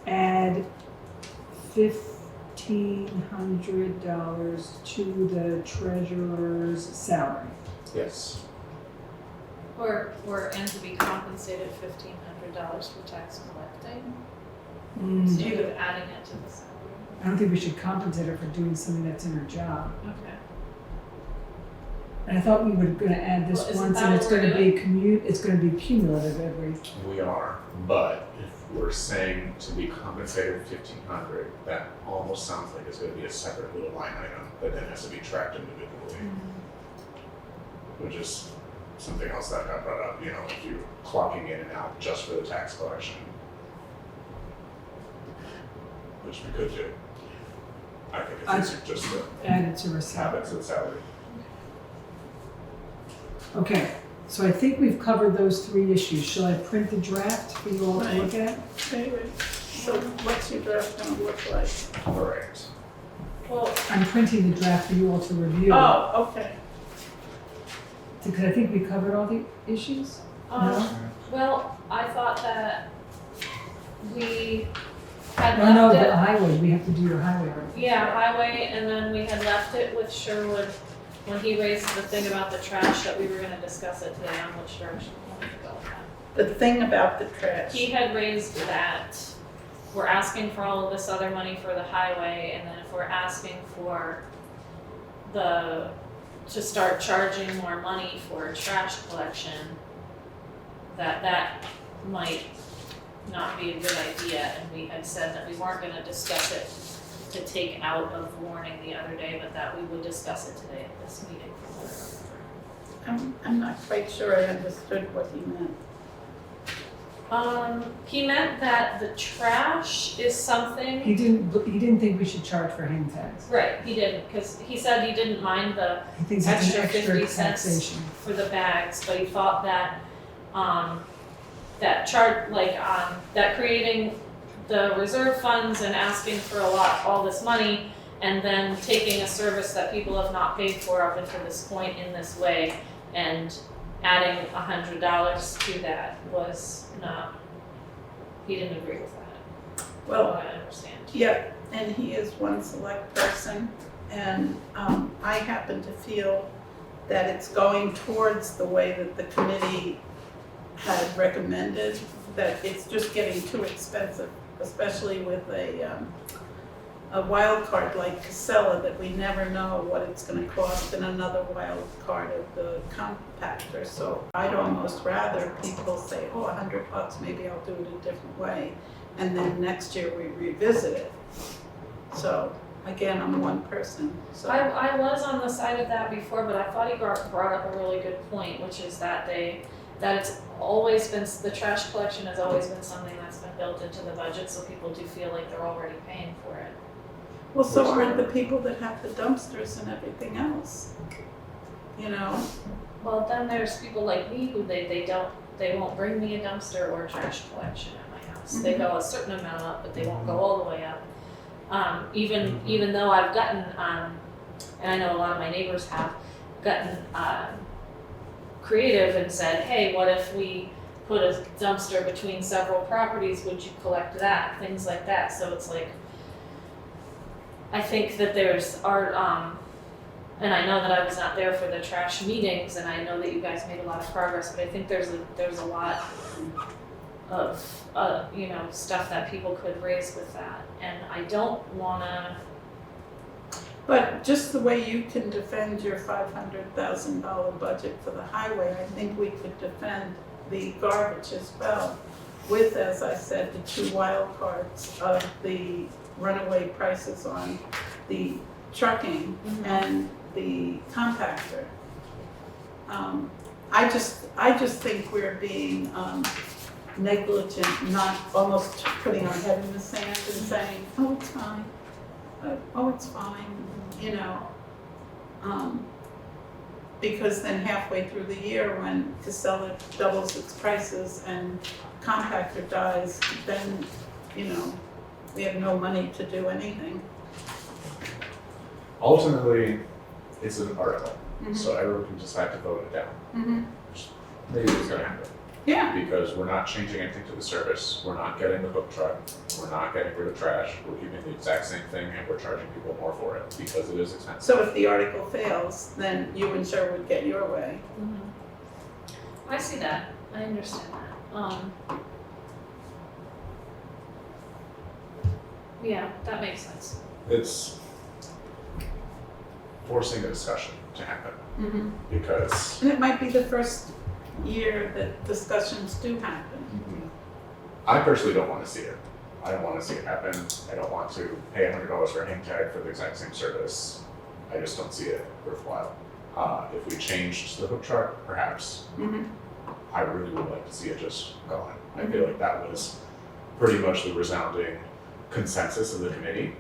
add $1,500 to the treasurer's salary? Yes. And to be compensated $1,500 for tax collecting, Mm, instead of adding it to the salary. I don't think we should compensate her for doing something that's in her job. Okay. And I thought we were gonna add this Well, isn't once, that and it's what we're gonna be it's gonna be cumulative every, We are, but if we're saying to be compensated 1,500, that almost sounds like it's gonna be a separate little line item that then has to be tracked individually, which is something else that got brought up, if you're clocking in and out just for the tax collection. Which we could do. I think it's easier just to add it to her have salary. it to the salary. Okay, so I think we've covered those three issues. Shall I print the draft for you all to look at? Okay, wait. So what's your draft gonna look like? All right. Well, I'm printing the draft for you all to review. Oh, okay. Because I think we covered all the issues? No? well, I thought that we had Oh, no, left the it, highway, we have to do your highway article. yeah, highway, and then we had left it with Sherwood when he raised the thing about the trash, that we were gonna discuss it today on which direction we wanted to go with that. The thing about the trash. He had raised that we're asking for all of this other money for the highway, and then if we're asking for to start charging more money for trash collection, that might not be a good idea, and we had said that we weren't gonna discuss it to take out of warning the other day, but that we would discuss it today at this meeting. I'm not quite sure I understood what he meant. He meant that the trash is something. He didn't think we should charge for hang tags. Right, he didn't, because he said he didn't mind the He thinks it's an Extra extra 50 cents. taxation. for the bags, but he thought that that creating the reserve funds and asking for all this money, and then taking a service that people have not paid for up until this point in this way, and adding $100 to that was not, he didn't agree with that. Well, I understand. yeah, and he is one select person, and I happen to feel that it's going towards the way that the committee had recommended, that it's just getting too expensive, especially with a wild card like Casella, that we never know what it's gonna cost, and another wild card of the compactor. So I'd almost rather people say, oh, $100, maybe I'll do it a different way, and then next year we revisit it. So, again, I'm one person, so. I was on the side of that before, but I thought he brought up a really good point, which is that it's always been, the trash collection has always been something that's been built into the budget, so people do feel like they're already paying for it. Well, so aren't the people that have the dumpsters and everything else, you know? Well, then there's people like me who they won't bring me a dumpster or trash collection at my house. They go a certain amount up, but they won't go all the way up. Even though I've gotten, and I know a lot of my neighbors have gotten creative and said, hey, what if we put a dumpster between several properties, would you collect that? Things like that. So it's like, I think that there's art, and I know that I was not there for the trash meetings, and I know that you guys made a lot of progress, but I think there's a lot of stuff that people could raise with that, and I don't wanna. But just the way you can defend your $500,000 budget for the highway, I think we could defend the garbage as well, with, as I said, the 2 wild cards of the runaway prices on the trucking and the compactor. I just think we're being negligent, not almost putting our head in the sand and saying, oh, it's fine, oh, it's fine, you know. Because then halfway through the year, when Casella doubles its prices and compactor dies, then, you know, we have no money to do anything. Ultimately, it's an article, so everyone can decide to vote it down. Maybe it's gonna happen. Yeah. Because we're not changing anything to the service, we're not getting the hook truck, we're not getting rid of trash, we're keeping the exact same thing, and we're charging people more for it, because it is expensive. So if the article fails, then you and Sherwood get your way. I see that, I understand that. Yeah, that makes sense. It's forcing a discussion to happen, because And it might be the first year that discussions do happen. I personally don't wanna see it. I don't wanna see it happen, I don't want to pay $100 for a hang tag for the exact same service. I just don't see it worthwhile. If we changed the hook truck, perhaps, I really would like to see it just gone. I feel like that was pretty much the resounding consensus of the committee.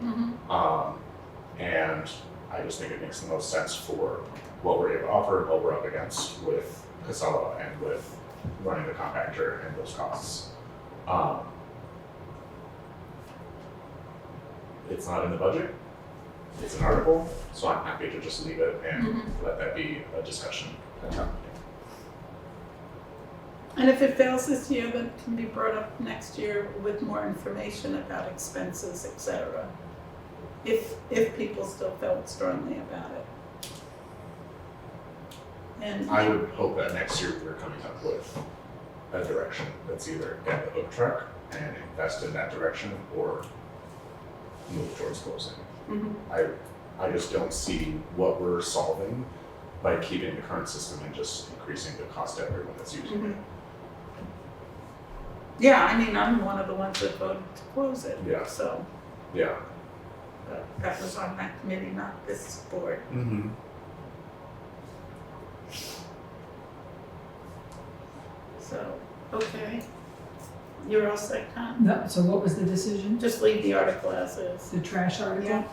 And I just think it makes the most sense for what we're able to offer and what we're up against with Casella and with running the compactor and those costs. It's not in the budget, it's an article, so I'm happy to just leave it and let that be a discussion at town meeting. And if it fails this year, then it can be brought up next year with more information about expenses, et cetera. If people still felt strongly about it. And I would hope that next year we're coming up with a direction that's either get the hook truck and invest in that direction or move towards closing. I just don't see what we're solving by keeping the current system and just increasing the cost to everyone that's using it. yeah, I mean, I'm one of the ones that voted to close it. Yeah. So, Yeah. but that was on that committee, not this board. So, okay. You're all set, Tom? No, so what was the decision? Just leave the article as is. The trash article? Yeah.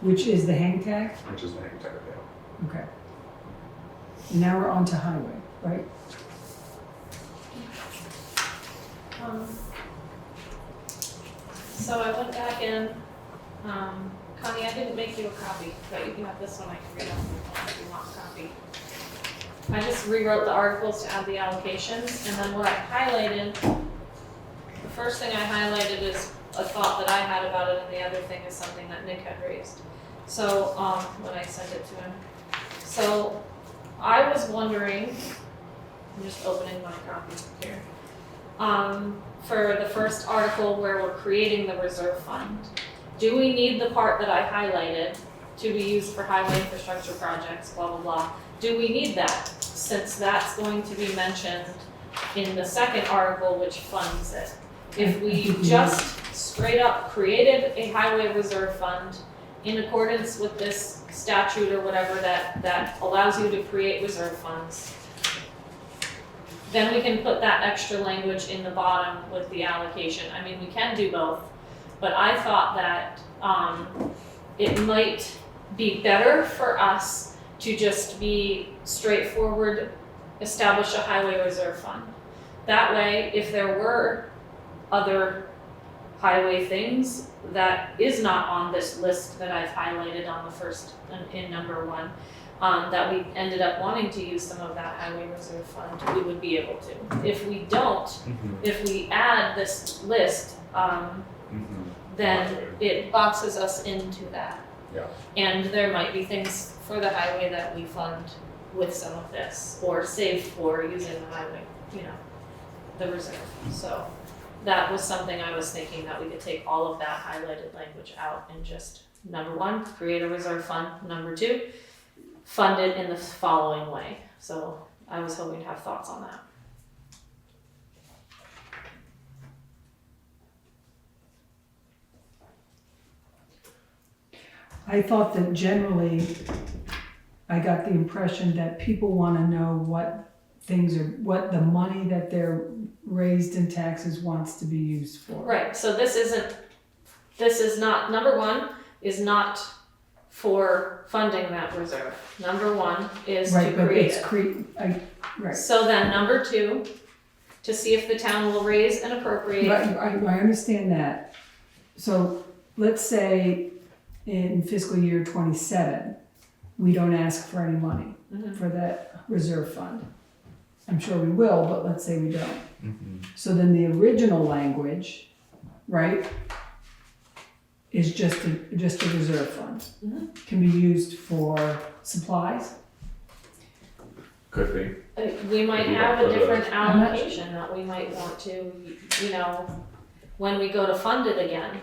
Which is the hang tag? Which is the hang tag, yeah. Okay. And now we're on to highway, right? So I went back in, Connie, I didn't make you a copy, but you can have this one, I can read off if you want a copy. I just rewrote the articles to add the allocations, and then what I highlighted, the first thing I highlighted is a thought that I had about it, and the other thing is something that Nick had raised. So, when I sent it to him. So, I was wondering, I'm just opening my copy here. For the first article where we're creating the reserve fund, do we need the part that I highlighted to be used for highway infrastructure projects, blah, blah, blah? Do we need that, since that's going to be mentioned in the second article which funds it? If we just straight up created a highway reserve fund in accordance with this statute or whatever that allows you to create reserve funds, then we can put that extra language in the bottom with the allocation. I mean, we can do both, but I thought that it might be better for us to just be straightforward, establish a highway reserve fund. That way, if there were other highway things that is not on this list that I've highlighted on the first, in number 1, that we ended up wanting to use some of that highway reserve fund, we would be able to. If we don't, if we add this list, then it boxes us into that. Yeah. And there might be things for the highway that we fund with some of this, or save for using the highway, the reserve. So that was something I was thinking, that we could take all of that highlighted language out and just, number 1, create a reserve fund. Number 2, fund it in the following way. So I was hoping to have thoughts on that. I thought that generally, I got the impression that people want to know what the money that they're raised in taxes wants to be used for. Right, so this is not, number 1 is not for funding that reserve. Number 1 is to create it. Right. So then number 2, to see if the town will raise and appropriate. I understand that. So let's say in fiscal year 27, we don't ask for any money for that reserve fund. I'm sure we will, but let's say we don't. So then the original language, right, is just a reserve fund. Can be used for supplies. Could be. We might Maybe have not a for different the- allocation that we might want to, when we go to fund it again.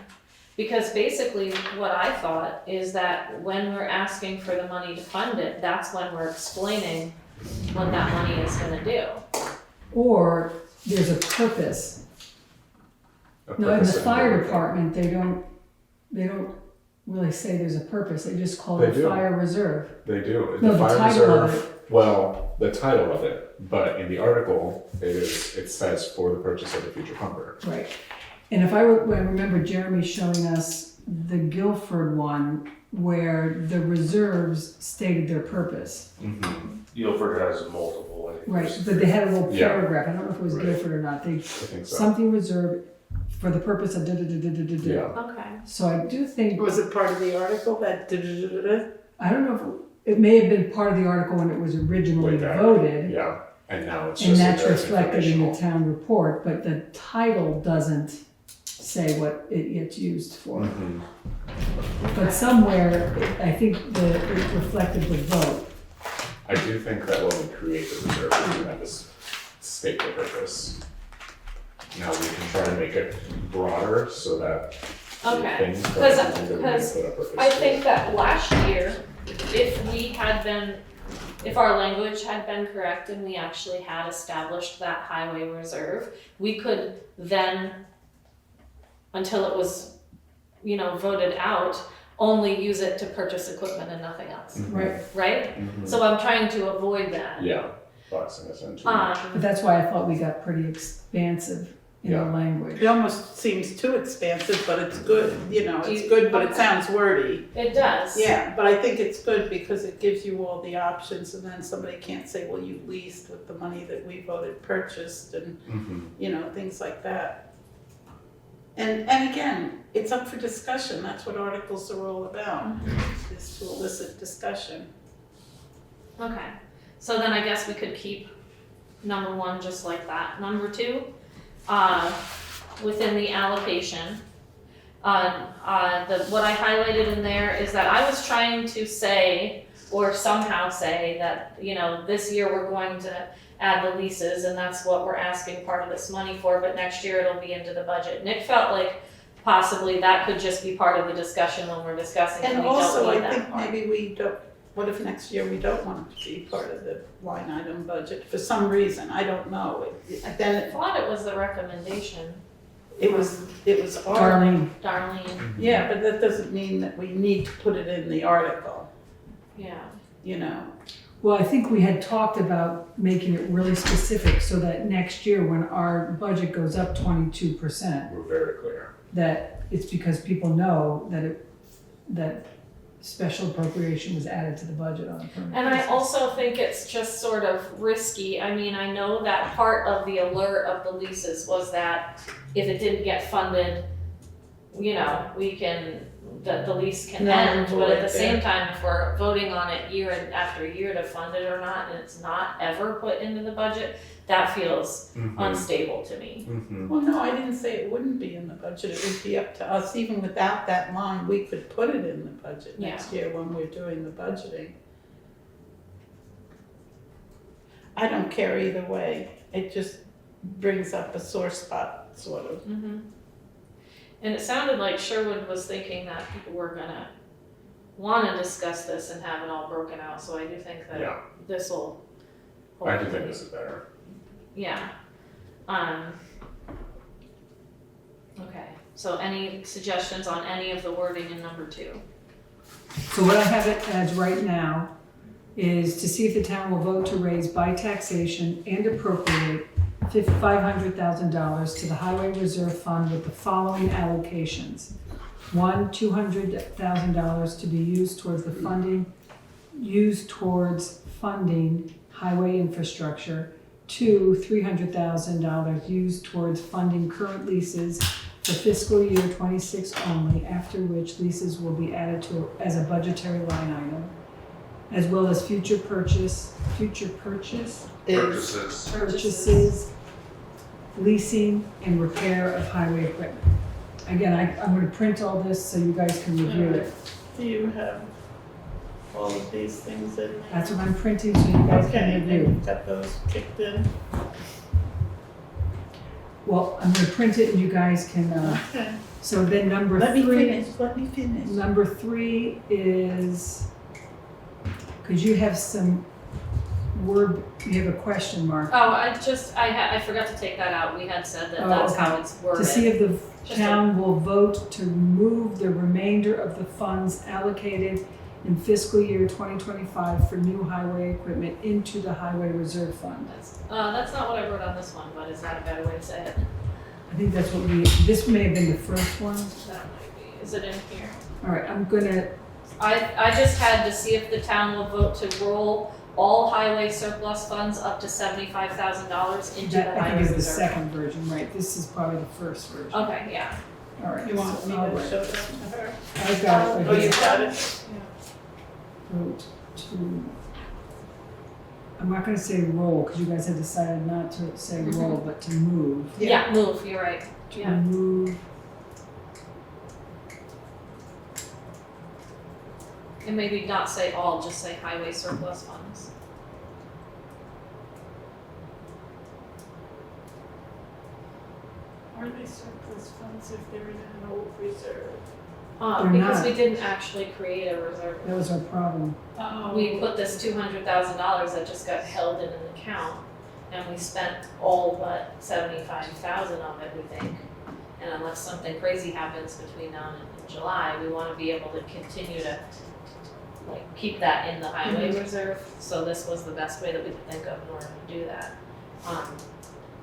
Because basically what I thought is that when we're asking for the money to fund it, that's when we're explaining what that money is gonna do. Or there's a purpose. No, in the fire department, they don't really say there's a purpose, they just call it They do. fire reserve. They do. No, the fire title of reserve, well, the title of it, but in the article, it says for the purchase of the future pumper. Right. And I remember Jeremy showing us the Guilford one where the reserves stated their purpose. Guilford has multiple, I think. Right, but they had a little Yeah. paragraph, I don't know if it was Right. Guilford or not, I think so. something reserved for the purpose of da-da-da-da-da-da-da. Yeah. Okay. So I do think, Was it part of the article that I don't know if, it may have been part of the article when it was originally Way back. voted. Yeah, and now it's And just. that's a very reflected in the informational- town report, but the title doesn't say what it gets used for. But somewhere, I think it reflected the vote. I do think that when we create the reserve, we do have this state the purpose. Now we can try to make it broader so that Okay, things that because we can put a purpose I to. think that last year, if our language had been correct and we actually had established that highway reserve, we could then, until it was, voted out, only use it to purchase equipment and nothing else, Right. right? Mhm. So I'm trying to avoid that. Yeah, boxing us into. But that's why I thought we got pretty expansive in the Yeah. language. It almost seems too expansive, but it's good, it's You- good, but okay. it sounds wordy. It does. Yeah, but I think it's good because it gives you all the options and then somebody can't say, well, you leased with the money that we voted purchased and, things like that. And again, it's up for discussion, that's what articles are all about, is to elicit discussion. Okay, so then I guess we could keep number 1 just like that. Number 2, within the allocation, what I highlighted in there is that I was trying to say or somehow say that, you know, this year we're going to add the leases and that's what we're asking part of this money for, but next year it'll be into the budget. Nick felt like possibly that could just be part of the discussion when we're discussing and And we also, don't I need that think part. maybe we don't, what if next year we don't want it to be part of the line item budget for some reason, I don't know. Then I thought it was the recommendation, it was our, Darlene, Darlene, yeah, but that doesn't mean that we need to put it in the article, yeah. you know. well, I think we had talked about making it really specific so that next year when our budget goes up 22%, We're very clear. that it's because people know that special appropriation was added to the budget on a permanent And I basis. also think it's just sort of risky. I mean, I know that part of the alert of the leases was that if it didn't get funded, you know, the lease can No, end, we'll but at wait the same there. time, if we're voting on it year after year to fund it or not, and it's not ever put into the budget, that feels unstable to me. Well, no, I didn't say it wouldn't be in the budget, it would be up to us, even without that line, we could put it in the budget next year when we're doing the budgeting. I don't care either way, it just brings up a sore spot, sort of. And it sounded like Sherwood was thinking that people were gonna wanna discuss this and have it all broken out, so I do think that Yeah, this will I do hopefully, think this is better. yeah. Okay, so any suggestions on any of the wording in number 2? So what I have it as right now is to see if the town will vote to raise by taxation and appropriate $500,000 to the Highway Reserve Fund with the following allocations. 1, $200,000 to be used towards funding highway infrastructure. 2, $300,000 used towards funding current leases for fiscal year 26 only, after which leases will be added to as a budgetary line item, as well as future purchases, leasing and repair of highway equipment. Again, I'm gonna print all this so you guys can review it. Do you have all of these things in there? That's what I'm printing so you guys Okay, can and review. you've got those kicked in, Well, I'm gonna print it and you guys can, okay. so then number Let me 3. finish. Number 3 is, cause you have some you have a question mark. Oh, I forgot to take that out, we had said that Oh, that's okay. how it's worded. To see if the Just town will vote to move the remainder of the funds allocated in fiscal year 2025 for new highway equipment into the Highway Reserve Fund. That's not what I wrote on this one, but is that a better way to say it? I think that's what this may have been the first one. That might be, is it in here? All right, I'm gonna, I just had to see if the town will vote to roll all highway surplus funds up to $75,000 into the that I highway think is the reserve. second version, right? This is probably the first version. Okay, yeah. All right. You want so me I'll to write- show that to her? I've got it Oh, right you here. got it? Vote to, I'm not gonna say roll, because you guys had decided not to say roll, but to move. Yeah, move, you're right. To Yeah. move, And maybe not say all, just say highway surplus funds. Are they surplus funds if they're in an old reserve? They're Because not. we didn't actually create a reserve. that was our problem. Oh. We put this $200,000 that just got held in an account, and we spent all but 75,000 of it, we think. And unless something crazy happens between now and July, we wanna be able to continue to, like, keep that in the highway reserve. So this was the best way that we could think of in order to do that.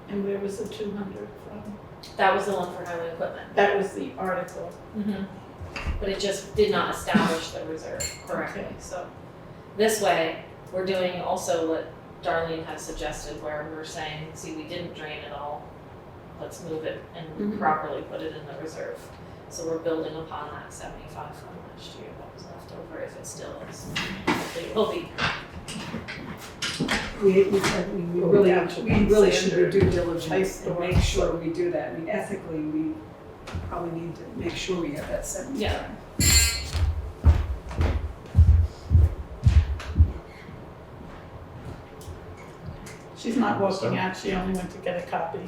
And where was the 200 from? That was the one for highway equipment. That was the article. But it just did not establish the reserve correctly, Okay. so. This way, we're doing also what Darlene had suggested, where we're saying, see, we didn't drain it all. Let's move it and Mhm. properly put it in the reserve. So we're building upon that 75 from last year that was left over, if it still is. Hopefully it will be. We Well, really, yeah, should we be really should standard do due ice diligence and storm. make sure we do that. I mean, ethically, we probably need to make sure we have that 75. Yeah. She's not walking out, she only went to get a copy.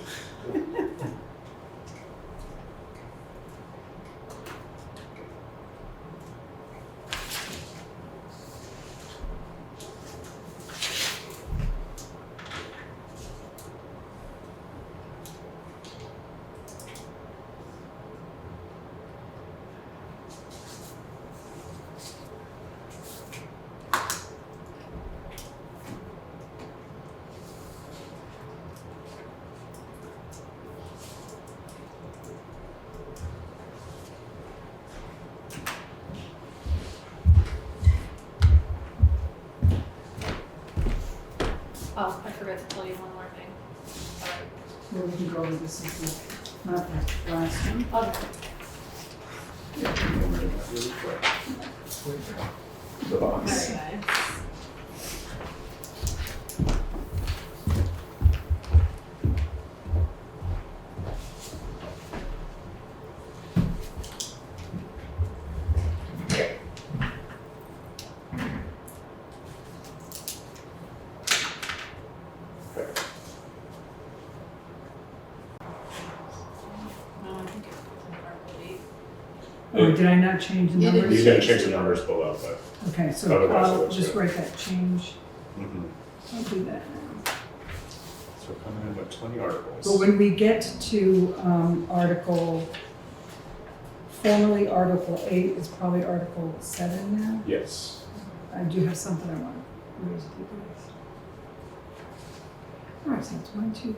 Oh, I forgot to tell you one more thing. Sorry. Well, we can go over this as well. Not the last one. Oh, Yeah, we can get rid of that really quick. The box. very nice. Or did I not change the You didn't. numbers? You gotta change the numbers below, but. Okay, so Otherwise it I'll looks just good. write that change. Mhm. I'll do that now. So we're coming in with 20 articles. But when we get to Article, formerly Article 8, it's probably Article 7 now. Yes. I do have something I want to raise with you guys. All right, so it's 1, 2, 3.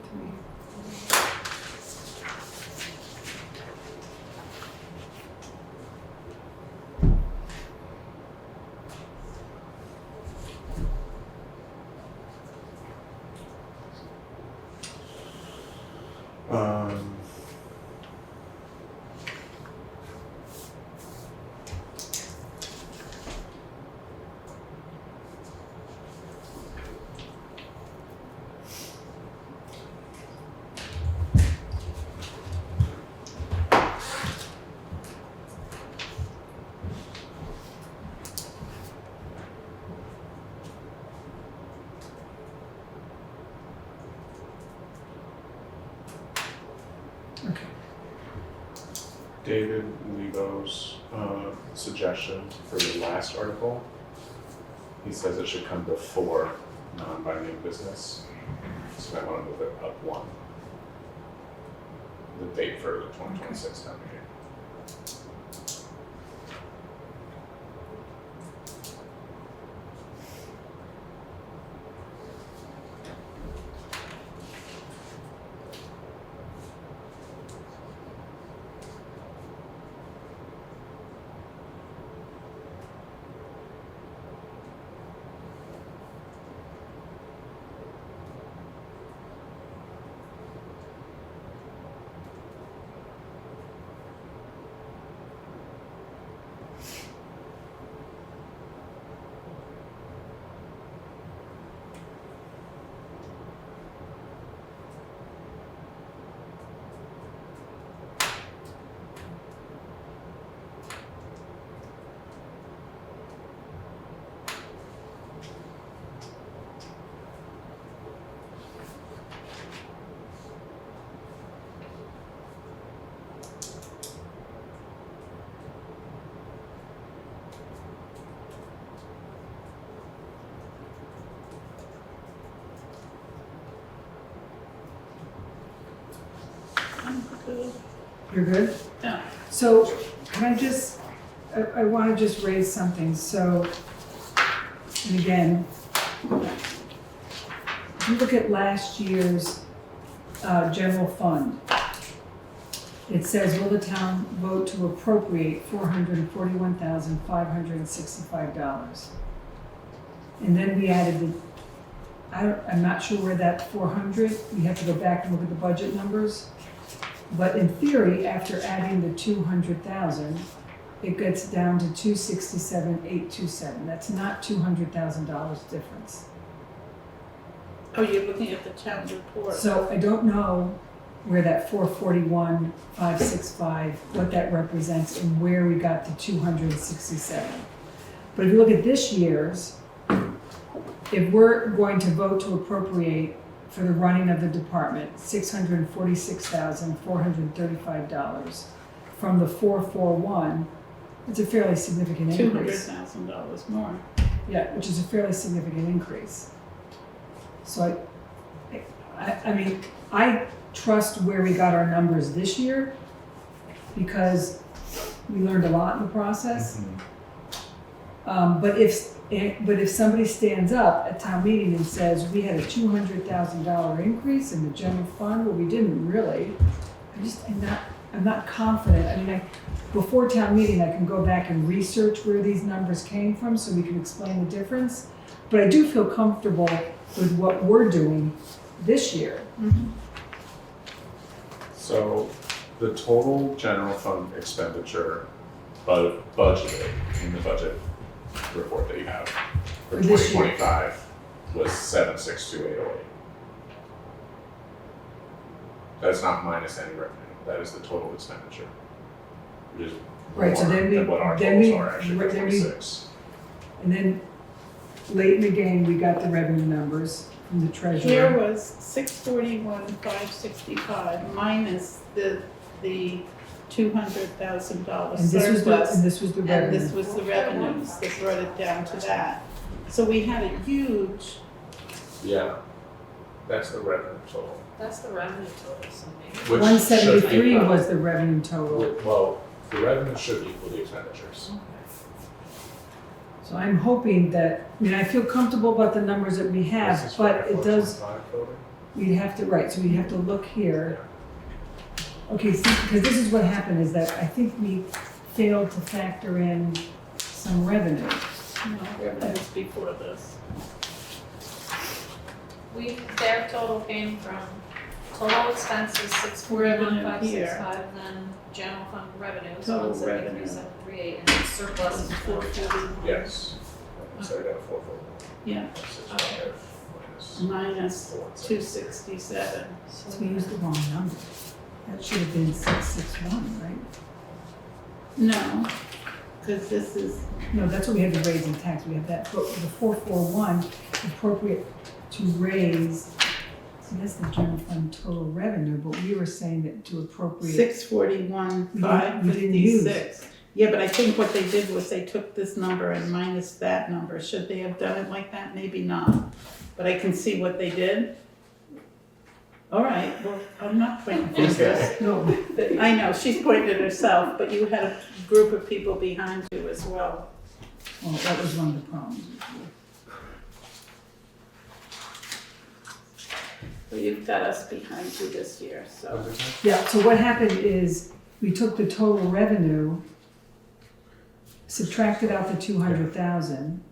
Um, Okay. David Lebo's suggestion for the last article, he says it should come before non-binding business, so I want to move it up one. The date for the 2026 town meeting. I'm good. You're good? Yeah. So can I just, I want to just raise something. So, and again, if you look at last year's general fund, it says, will the town vote to appropriate $441,565? And then we added the, I'm not sure where that 400, we have to go back and look at the budget numbers. But in theory, after adding the 200,000, it gets down to 267,827. That's not $200,000 difference. Oh, you're looking at the town report. So I don't know where that 441,565, what that represents and where we got the 267. But if you look at this year's, if we're going to vote to appropriate for the running of the department, $646,435 from the 441. It's a fairly significant increase. $200,000 more. Yeah, which is a fairly significant increase. So I mean, I trust where we got our numbers this year because we learned a lot in the process. But if somebody stands up at town meeting and says, we had a $200,000 increase in the general fund, well, we didn't really. I'm not confident. I mean, before town meeting, I can go back and research where these numbers came from so we can explain the difference. But I do feel comfortable with what we're doing this year. So the total general fund expenditure budgeted in the budget report that you have for This year. 2025 was 762,808. That's not minus any revenue. That is the total expenditure. Which is Right, so more then than what our then totals we- are actually for then we- 26. And then late in the game, we got the revenue numbers from the treasurer. Here was 641,565 minus the $200,000 And this was surplus. and this was the And revenue. this was the revenues that brought it down to that. So we had a huge, Yeah, that's the revenue total. That's the revenue total, so maybe. Which 173 should was the revenue total. Well, the revenue should equal the expenditures. So I'm hoping that, I mean, I feel comfortable about the numbers that we This have, is but for it does, FY25 building? we'd have to, right, so we'd have to look here. Okay, see, because this is what happened, is that I think we failed to factor in some revenue. revenues before this. Their total came from total expenses 641,565, then general fund revenues Total 173,738, and then surplus is 440. Yes. Started at 441. Yeah, Minus minus 267. So we used the wrong number. That should have been 661, right? No, because this is, No, that's what we had to raise in tax, we have that, but the 441, appropriate to raise, so that's the general fund total revenue, but we were saying that to appropriate. 641,556. Yeah, but I think what they did was they took this number and minus that number. Should they have done it like that? Maybe not. But I can see what they did. All right, well, I'm not pointing fingers. No, I know, she's pointed at herself, but you had a group of people behind you as well. well, that was one of the problems. So you've got us behind you this year, so. Yeah, so what happened is, we took the total revenue, subtracted out the 200,000,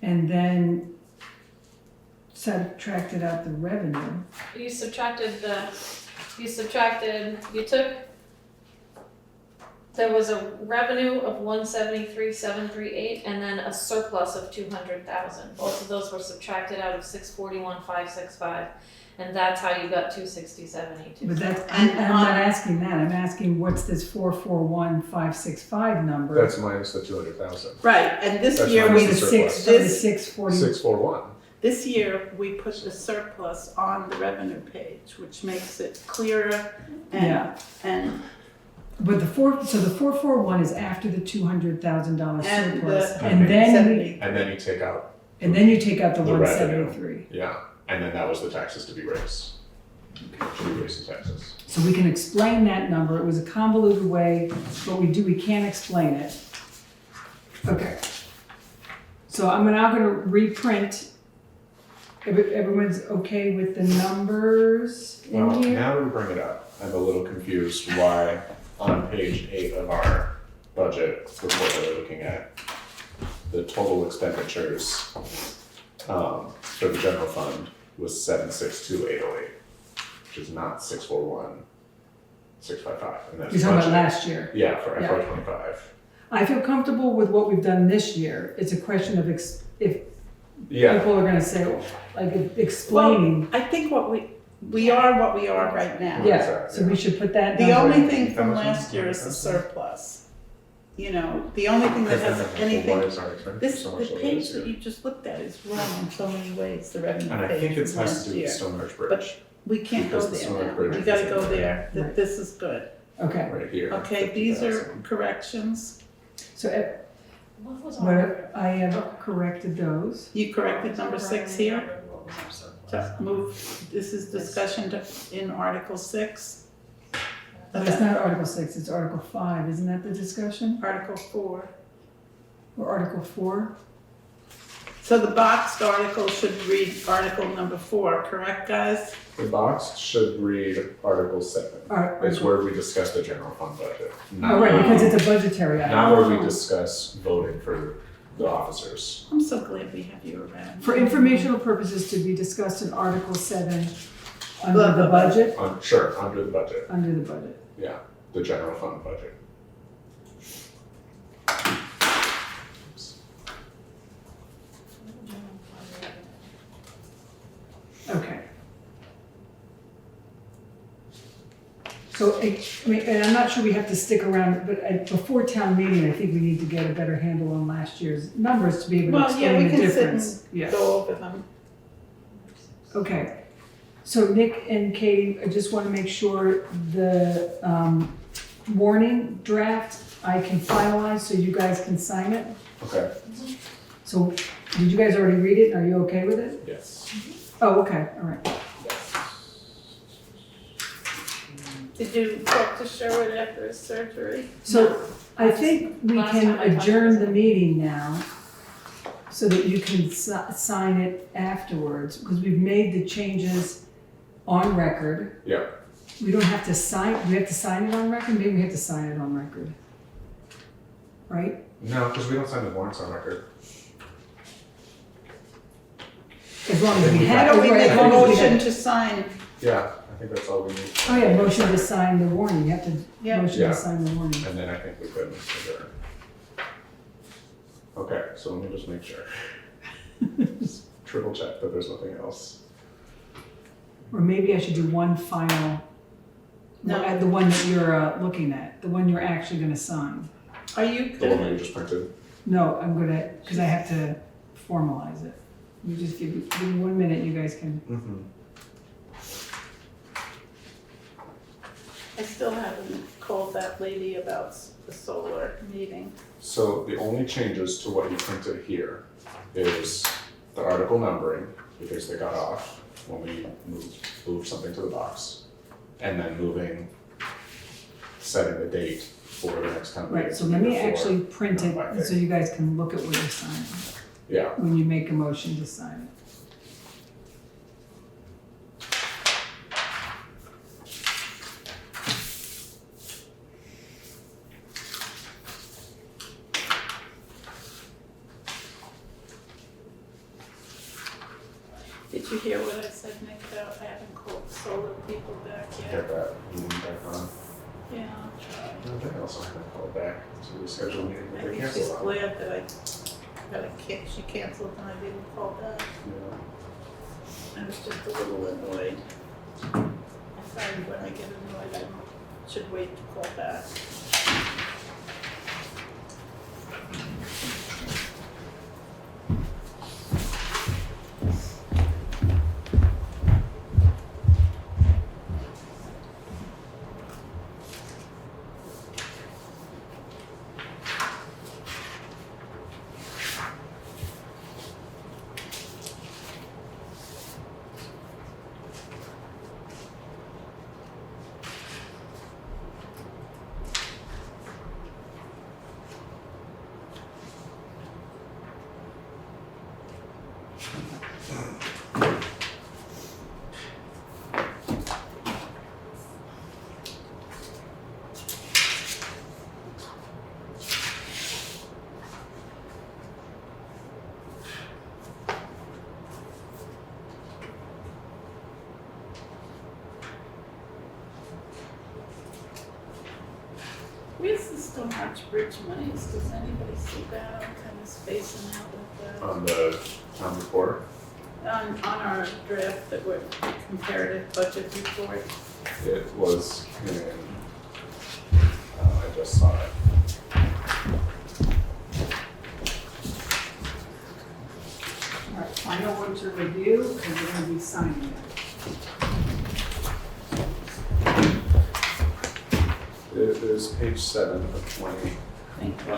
and then subtracted out the revenue. You took, there was a revenue of 173,738 and then a surplus of 200,000. Both of those were subtracted out of 641,565, and that's how you got 267,827. But that's, I'm not asking that, I'm asking what's this 441,565 number? That's minus the 200,000. Right, and this That's year minus we, the surplus. So the this, 640. 641. this year we put the surplus on the revenue page, which makes it clearer Yeah. and But the 441 is after the $200,000 And surplus, the and then 170. And then you take out, and then you take out the The revenue. 173. yeah, and then that was the taxes to be raised. Should we raise the taxes? So we can explain that number. It was a convoluted way, but we can explain it. Okay. So I'm now gonna reprint. Everyone's okay with the numbers in Well, here? now that we bring it up, I'm a little confused why on page 8 of our budget report that we're looking at, the total expenditures for the general fund was 762,808, which is not 641,655. And that's You're talking about budgeted. last year. Yeah, for Yeah. FY25. I feel comfortable with what we've done this year. It's a question of if Yeah, people are gonna say, like, explaining. I think what we are what we are right now. Yeah, so we should put that The number only in. thing from 8,000, last year is the 9,000. surplus. you know, the only thing that has anything, Why is our expenditure this, so the much lower page this that year? you just looked at is wrong in so many ways, the revenue And I page think it from has last to do with year. Stone Arch But Bridge, we can't go Because the there Stone Arch now, Bridge we is gotta in go there. there, Right. this is good. Okay, right here. Okay, these are 50,000. corrections, so What was what, I have corrected those. you corrected number 6 here, What was our surplus? to move, this is discussion to, in Article 6. That's not Article 6, it's Article 5, isn't that the discussion? Article 4. Or Article 4? So the boxed article should read article number 4, correct, guys? The box should read Article 7. It's Article- where we discuss the general fund budget. Oh, Not, right, because it's a budgetary item. not where we discuss voting for the officers. I'm so glad we have you around. For informational purposes to be discussed in Article 7 Blah, under blah, the blah. budget, Sure, under the budget, under the budget. yeah, the general fund budget. Okay. So, I mean, and I'm not sure we have to stick around, but before town meeting, I think we need to get a better handle on last year's numbers to be able to Well, yeah, we explain the can sit difference. Yeah, Go over them. okay. So Nick and Katie, I just want to make sure the warning draft I can finalize so you guys can sign it. Okay, So, did you guys already read it? Are you okay with it? yes. Oh, okay, all right. Did you talk to Sherwood after his surgery? So I think we Last can time I talked to adjourn the him. meeting now so that you can sign it afterwards, because we've made the changes on record. Yeah. We don't have to sign, we have to sign it on record? Maybe we have to sign it on record. Right? No, because we don't sign the warrants on record. As long as we How have. do we right, make as a long as we motion have- to sign? Yeah, I think that's all we need. Oh yeah, motion to sign the warning, you have to, Yeah. motion Yeah. to sign the warning. And then I think we could adjourn. Okay, so let me just make sure. Just triple check that there's nothing else. Or maybe I should do one final, No. the one that you're looking at, the one you're actually gonna sign. Are you The one that gonna, you just printed? No, I'm gonna, because I have to formalize it. You just give me 1 minute, you guys can. Mm-hmm. I still haven't called that lady about the solar meeting. So the only changes to what you printed here is the article numbering, because they got off when we moved something to the box. And then setting the date for the next town meeting. Right, so let me before- actually print it not by so you guys can look at what you're signing Yeah, when you make a motion to sign it. Did you hear what I said, Nick, about I haven't called solar people back yet? get that meeting back on. Yeah, I think I also haven't called back to reschedule a meeting, but I they think she's canceled on. glad that she canceled and I didn't call back. Yeah. I was just a little annoyed. I find when I get annoyed, I should wait to call back. Where's the Stone Arch Bridge monies? Does anybody see that? I'm kind of spacing out with that. On the town report, On our draft that we're comparative budget report. it was in, I just saw it. I know what to review, and we're gonna be signing it. There's page 7 of 20. Thank you.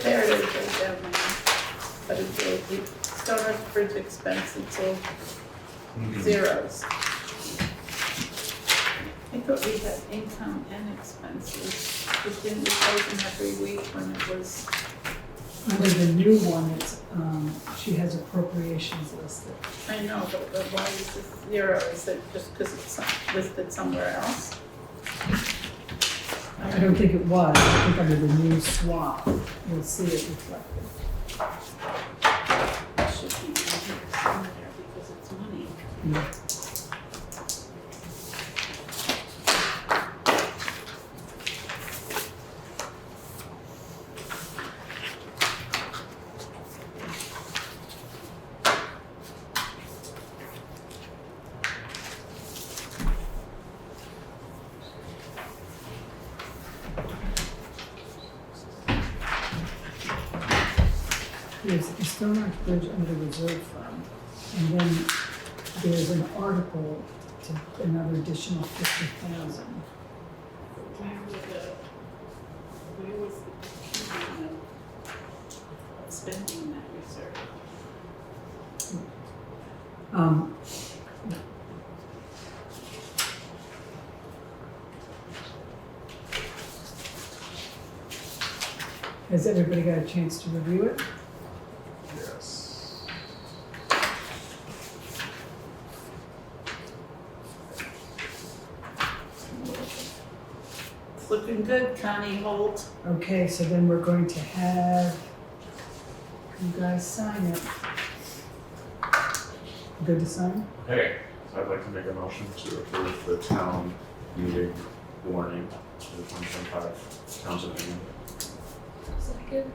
There it is, right down there. But it's, we don't have bridge expense until zeros. I thought we had income and expenses, but didn't we pay them every week when it was, Under the new one, it's, she has appropriations listed. I know, but why is this zero? Is it just because it's listed somewhere else? I don't think it was, I think under the new swap, you'll see it reflected. It should be in here somewhere because it's money. Yeah. There's the Stone Arch Bridge under reserve fund, and then there's an article to another additional 50,000. Where was the keeping of spending that reserve? Has everybody got a chance to review it? Yes. It's looking good, Connie Holt. Okay, so then we're going to have you guys sign it. Good to sign? Okay, so I'd like to make a motion to approve the town meeting warning for the 2025 Townshend meeting. Second.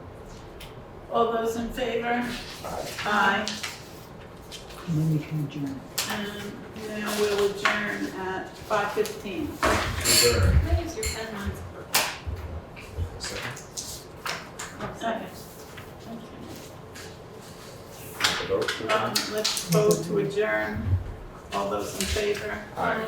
All those in favor? Aye. Aye. And then we can adjourn. And now we'll adjourn at 5:15. Is there I use your pen, mine's purple. a second? Second. The vote to adjourn? Let's vote to adjourn. All those in favor? Aye. Aye.